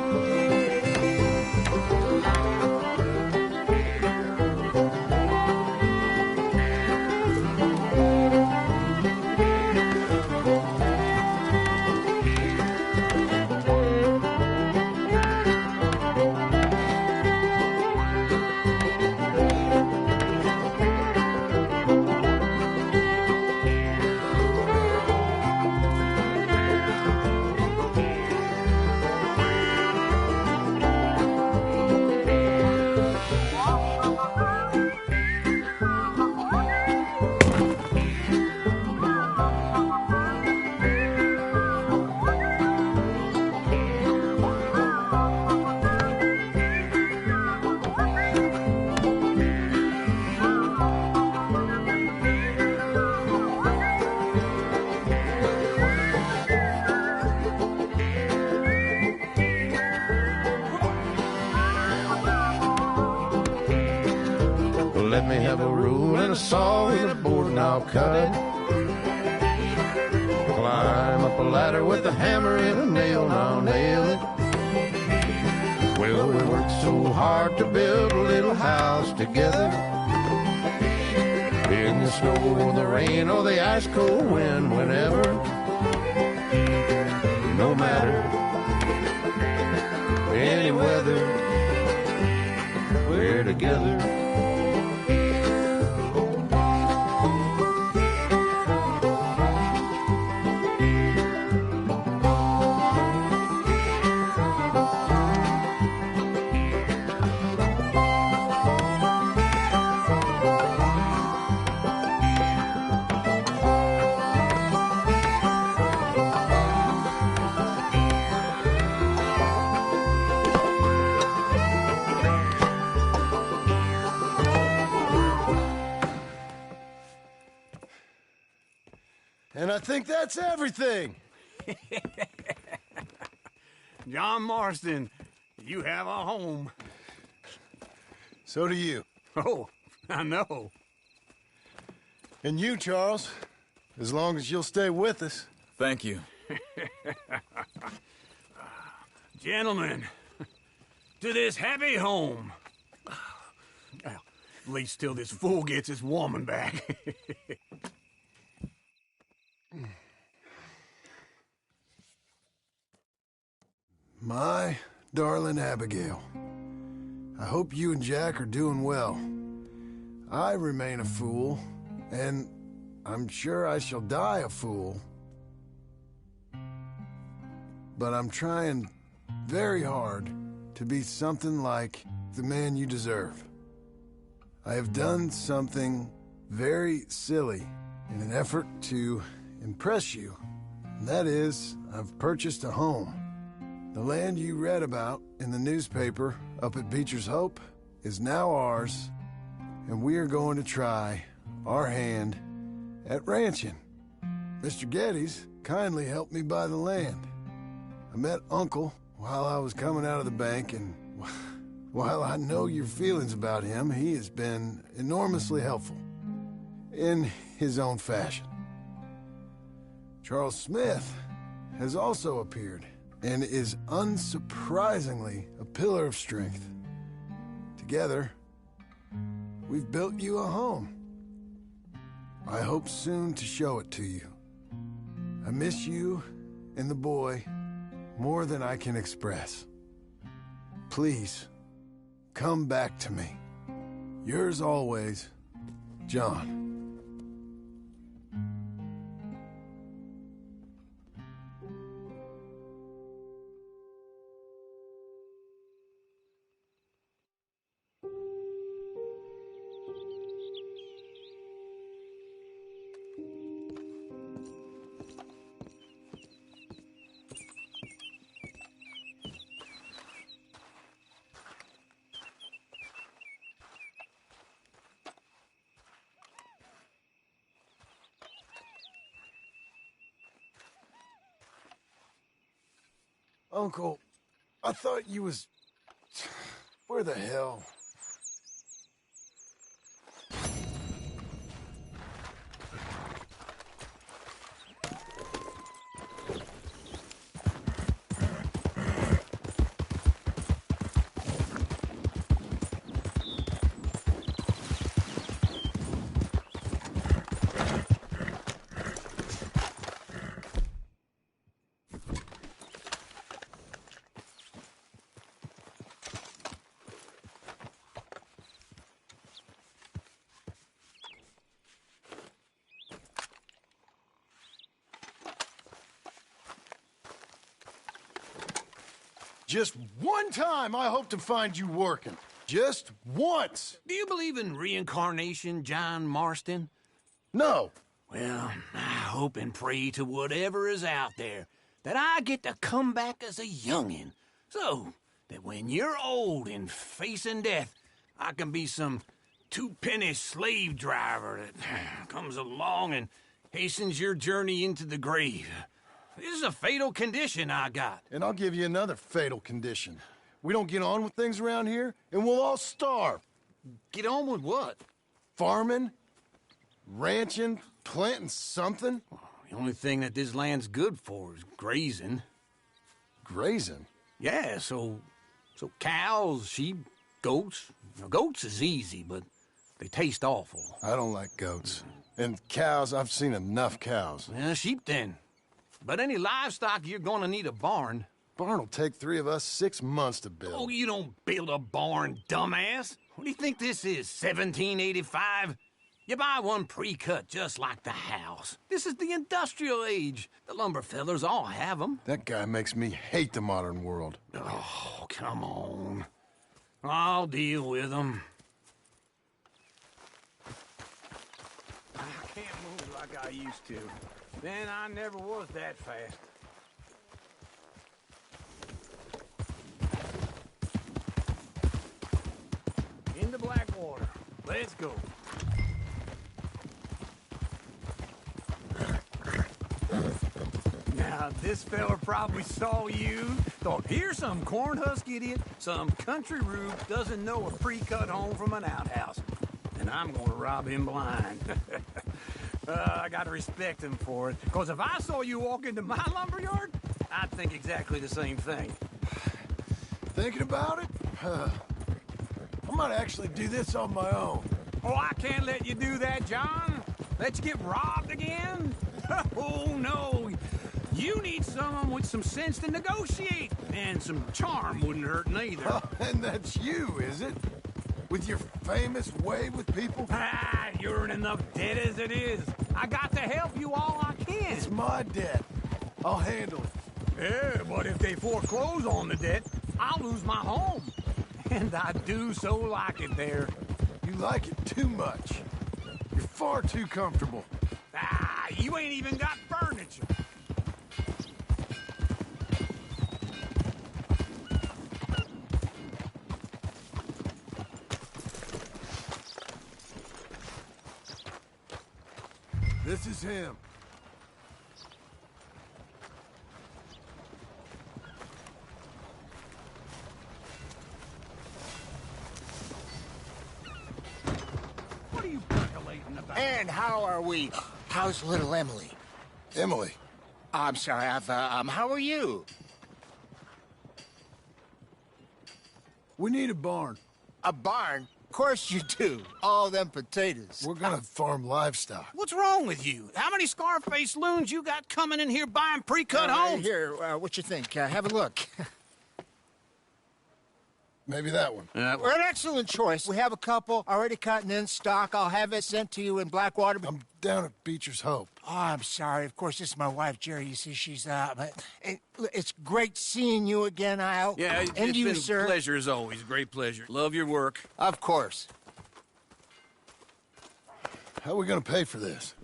Let me have a rule and a saw and a board and I'll cut it. Climb up a ladder with a hammer and a nail and I'll nail it. Well, we worked so hard to build a little house together. In the snow or the rain or the ice cold wind, whenever. No matter any weather, we're together. And I think that's everything. John Marston, you have a home. So do you. Oh, I know. And you, Charles, as long as you'll stay with us. Thank you. Gentlemen, to this happy home. Well, at least till this fool gets his woman back. My darling Abigail, I hope you and Jack are doing well. I remain a fool, and I'm sure I shall die a fool. But I'm trying very hard to be something like the man you deserve. I have done something very silly in an effort to impress you. And that is, I've purchased a home. The land you read about in the newspaper up at Beecher's Hope is now ours, and we are going to try our hand at ranching. Mr. Geddes kindly helped me buy the land. I met Uncle while I was coming out of the bank, and while I know your feelings about him, he has been enormously helpful in his own fashion. Charles Smith has also appeared and is unsurprisingly a pillar of strength. Together, we've built you a home. I hope soon to show it to you. I miss you and the boy more than I can express. Please, come back to me. Yours always, John. Uncle, I thought you was... Where the hell? Just one time I hope to find you working. Just once. Do you believe in reincarnation, John Marston? No. Well, I hope and pray to whatever is out there that I get to come back as a youngin', so that when you're old and facing death, I can be some two-penny slave driver that comes along and hastens your journey into the grave. This is a fatal condition I got. And I'll give you another fatal condition. We don't get on with things around here, and we'll all starve. Get on with what? Farming, ranching, planting something. The only thing that this land's good for is grazing. Grazing? Yeah, so cows, sheep, goats. Now, goats is easy, but they taste awful. I don't like goats. And cows, I've seen enough cows. Yeah, sheep then. But any livestock, you're gonna need a barn. Barn will take 3 of us 6 months to build. Oh, you don't build a barn, dumbass. What do you think this is, 1785? You buy one pre-cut just like the house. This is the industrial age. The lumber fellers all have them. That guy makes me hate the modern world. Oh, come on. I'll deal with them. I can't move like I used to. Then I never was that fast. Into Blackwater. Let's go. Now, this fella probably saw you, thought, here's some cornhusk idiot, some country rube doesn't know a pre-cut home from an outhouse. And I'm gonna rob him blind. I gotta respect him for it, because if I saw you walk into my lumberyard, I'd think exactly the same thing. Thinking about it? I might actually do this on my own. Oh, I can't let you do that, John. Let you get robbed again? Oh, no. You need someone with some sense to negotiate, and some charm wouldn't hurt neither. Oh, and that's you, is it? With your famous way with people? Ah, you're in enough debt as it is. I got to help you all I can. It's my debt. I'll handle it. Yeah, but if they foreclose on the debt, I'll lose my home. And I do so like it there. You like it too much. You're far too comfortable. Ah, you ain't even got furniture. This is him. What are you percolating about? And how are we? How's little Emily? Emily. I'm sorry, how are you? We need a barn. A barn? Of course you do. All them potatoes. We're gonna farm livestock. What's wrong with you? How many Scarface loons you got coming in here buying pre-cut homes? Here, what you think? Have a look. Maybe that one. We're an excellent choice. We have a couple already cut and in stock. I'll have it sent to you in Blackwater. I'm down at Beecher's Hope. Oh, I'm sorry. Of course, this is my wife, Jerry. You see, she's but it's great seeing you again, Al. Yeah, and it's you, been sir. a pleasure as always. Great pleasure. Love your work. Of course. How are we gonna pay for this?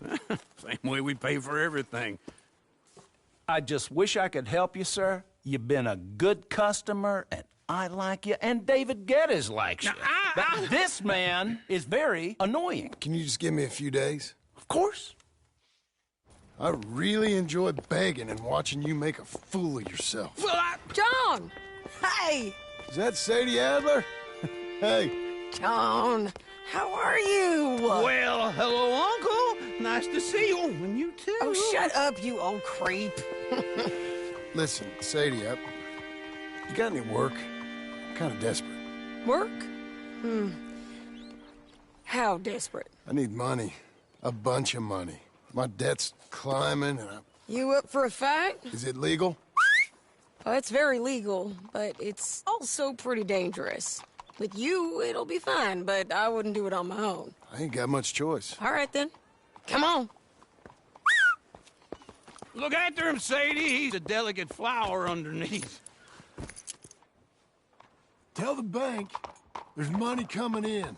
Same way we pay for everything. I just wish I could help you, sir. You've been a good customer, and I like you, and David Geddes likes you. But this man is very annoying. Can you just give me a few days? Of course. I really enjoy begging and watching you make a fool of yourself. Well, John! Hey! Is that Sadie Adler? Hey. John, how are you? Well, hello, Uncle. Nice to see you. And you too. Oh, shut up, you old creep. Listen, Sadie, you got any work? I'm kind of desperate. Work? How desperate? I need money. A bunch of money. My debt's climbing and You up for a fight? Is it legal? Oh, it's very legal, but it's also pretty dangerous. With you, it'll be fine, but I wouldn't do it on my own. I ain't got much choice. All right, then. Come on. Look after him, Sadie. He's a delicate flower underneath. Tell the bank there's money coming in.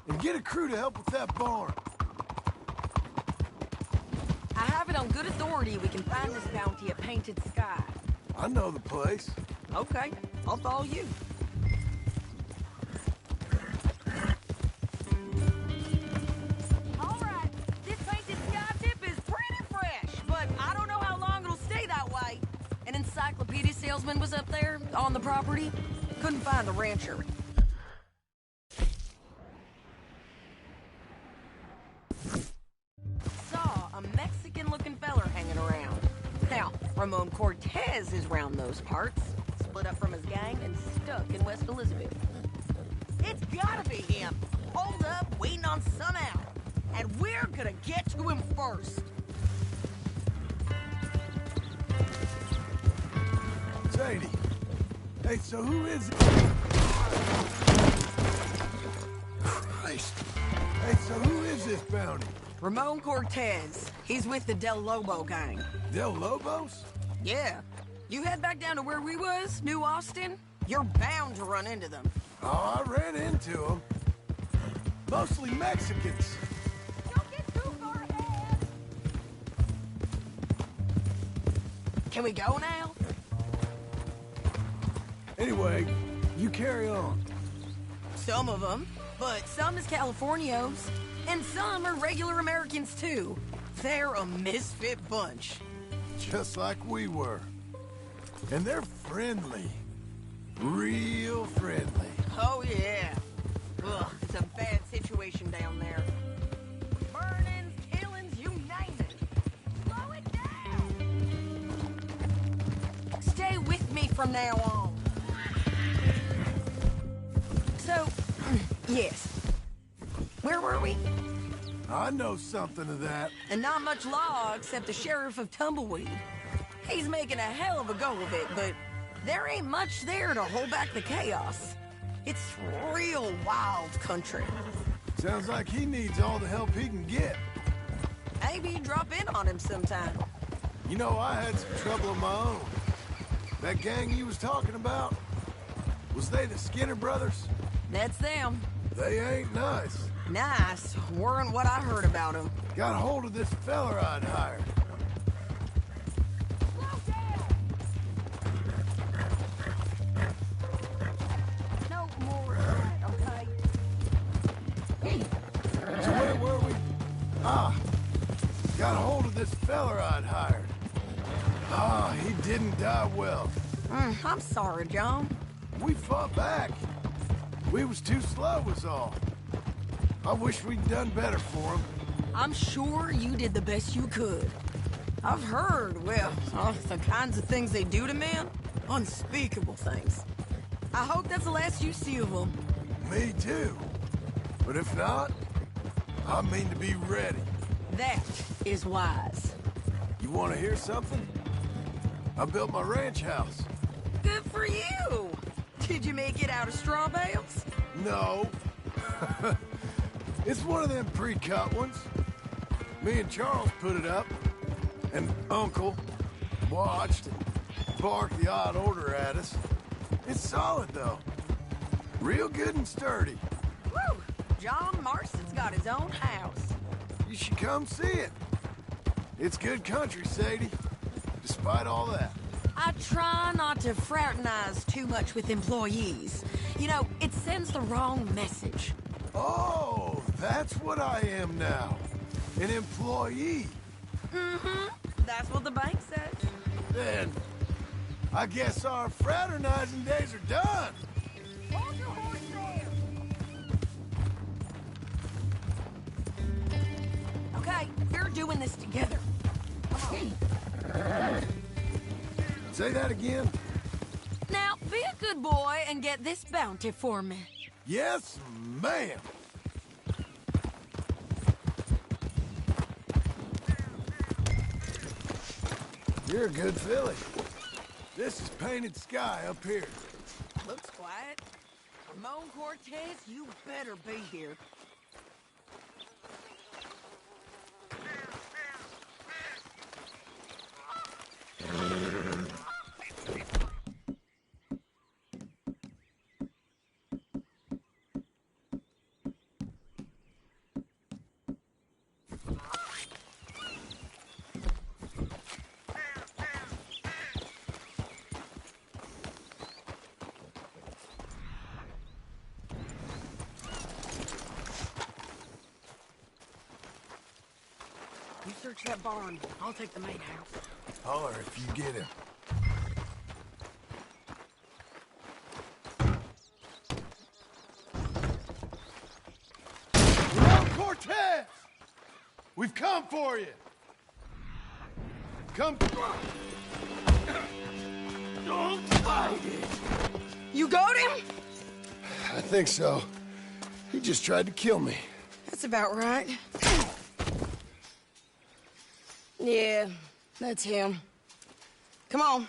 And get a crew to help with that barn. I have it on good authority we can find this bounty at Painted Sky. I know the place. Okay, I'll follow you. All right, this Painted Sky tip is pretty fresh, but I don't know how long it'll stay that way. An encyclopedia salesman was up there on the property. Couldn't find the rancher. Saw a Mexican-looking feller hanging around. Now, Ramon Cortez is round those parts, split up from his gang and stuck in West Elizabeth. It's gotta be him. Hold up, waiting on some out. And we're gonna get to him first. Sadie. Hey, so who is it? Christ. Hey, so who is this bounty? Ramon Cortez. He's with the Del Lobo gang. Del Lobos? Yeah. You head back down to where we was, New Austin, you're bound to run into them. Oh, I ran into them. Mostly Mexicans. Don't get too far ahead. Can we go now? Anyway, you carry on. Some of them, but some is Californios. And some are regular Americans, too. They're a misfit bunch. Just like we were. And they're friendly. Real friendly. Oh, yeah. Ugh, it's a bad situation down there. Burnings, killings, you name it. Slow it down. Stay with me from now on. So, yes. Where were we? I know something of that. And not much law except the sheriff of Tumbleweed. He's making a hell of a go of it, but there ain't much there to hold back the chaos. It's real wild country. Sounds like he needs all the help he can get. Maybe drop in on him sometime. You know, I had some trouble of my own. That gang you was talking about, was they the Skinner brothers? That's them. They ain't nice. Nice. Weren't what I heard about them. Got hold of this feller I'd hired. No more of that, okay? So where were we? Ah, got hold of this feller I'd hired. Ah, he didn't die well. I'm sorry, John. We fought back. We was too slow was all. I wish we'd done better for him. I'm sure you did the best you could. I've heard, well, the kinds of things they do to men. Unspeakable things. I hope that's the last you see of them. Me too. But if not, I mean to be ready. That is wise. You want to hear something? I built my ranch house. Good for you. Did you make it out of straw bales? No. It's one of them pre-cut ones. Me and Charles put it up, and Uncle watched and barked the odd order at us. It's solid, though. Real good and sturdy. Woo! John Marston's got his own house. You should come see it. It's good country, Sadie, despite all that. I try not to fraternize too much with employees. You know, it sends the wrong message. Oh, that's what I am now. An employee. Mm-hmm. That's what the bank says. Then, I guess our fraternizing days are done. Hold your horse there. Okay, we're doing this together. Come on. Say that again? Now, be a good boy and get this bounty for me. Yes, ma'am. You're a good filly. This is painted sky up here. Looks quiet. Ramon Cortez, you better be here. You search that barn. I'll take the main house. Holler if you get him. Ramon Cortez! We've come for you! Come... Don't fight it! You got him? I think so. He just tried to kill me. That's about right. Yeah, that's him. Come on.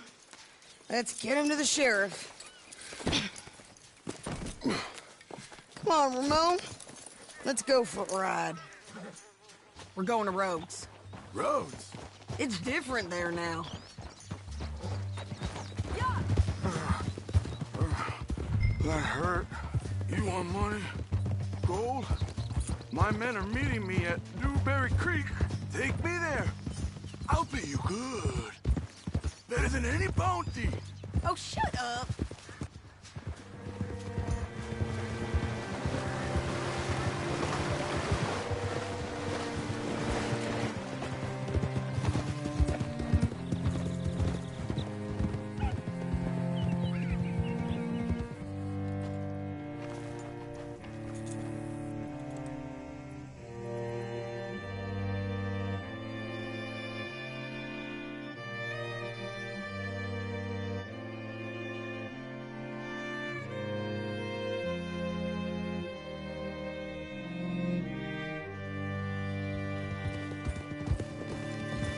Let's get him to the sheriff. Come on, Ramon. Let's go for a ride. We're going to Rhodes. Rhodes? It's different there now. That hurt. You want money? Gold? My men are meeting me at Newberry Creek. Take me there. I'll pay you good. Better than any bounty. Oh, shut up.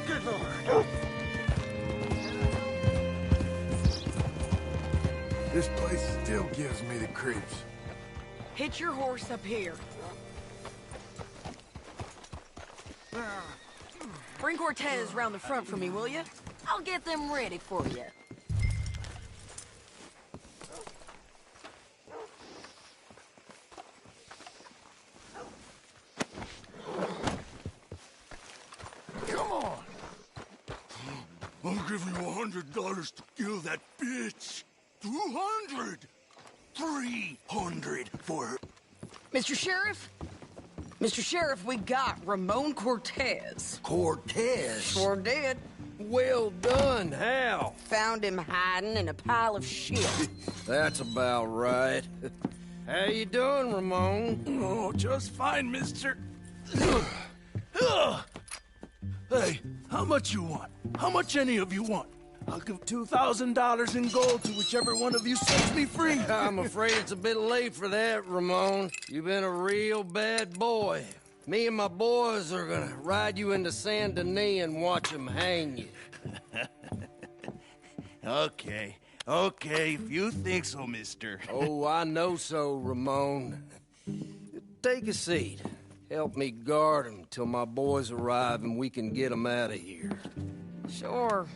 Good Lord. This place still gives me the creeps. Hitch your horse up here. Bring Cortez round the front for me, will you? I'll get them ready for you. Come on. I'll give you $100 to kill that bitch. 200. 300 for her. Mr. Sheriff? Mr. Sheriff, we got Ramon Cortez. Cortez? Sure did. Well done. How? Found him hiding in a pile of shit. That's about right. How you doing, Ramon? Oh, just fine, mister. Hey, how much you want? How much any of you want? I'll give $2,000 in gold to whichever one of you sets me free. I'm afraid it's a bit late for that, Ramon. You've been a real bad boy. Me and my boys are gonna ride you into Saint Denis and watch them hang you. Okay, if you think so, mister. Oh, I know so, Ramon. Take a seat. Help me guard them till my boys arrive and we can get them out of here. Sure.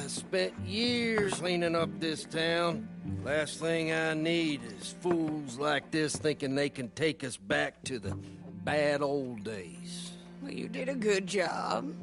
Spent years cleaning up this town. Last thing I need is fools like this thinking they can take us back to the bad old days. Well, you did a good job.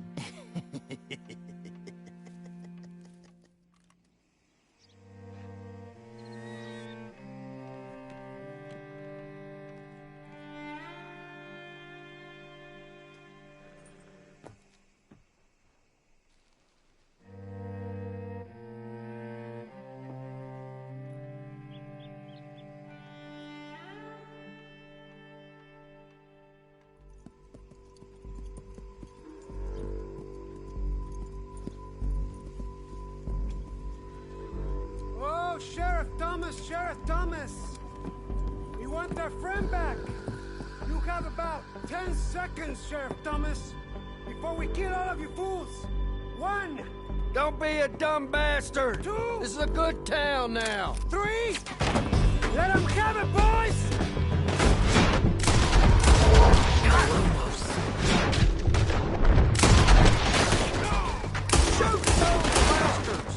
Thomas, Sheriff Thomas! We want our friend back! You have about 10 seconds, Sheriff Thomas, before we kill all of you fools! 1! Don't be a dumb bastard! 2! This is a good town now! 3! Let them have it, boys! Shoot those bastards!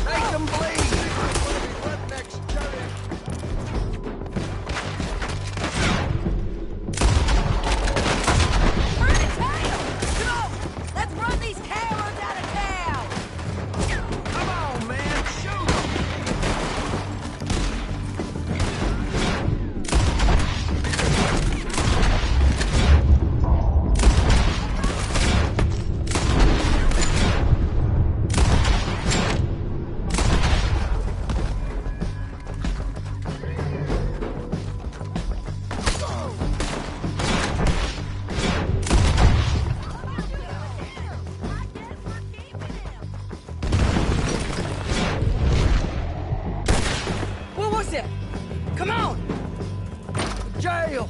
Make them bleed! Rednecks Let's run these cowards out of town! Come on, man! Shoot them! What was it? Come on! Jail!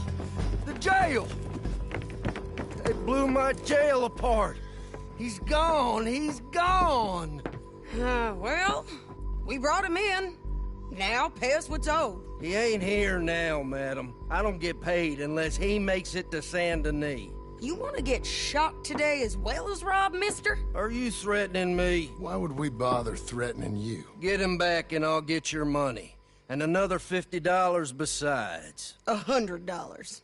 The jail! They blew my jail apart. He's gone. He's gone. Well, we brought him in. Now pay us what's owed. He ain't here now, madam. I don't get paid unless he makes it to Saint Denis. You want to get shot today as well as Rob, mister? Are you threatening me? Why would we bother threatening you? Get him back and I'll get your money. And another $50 besides. $100.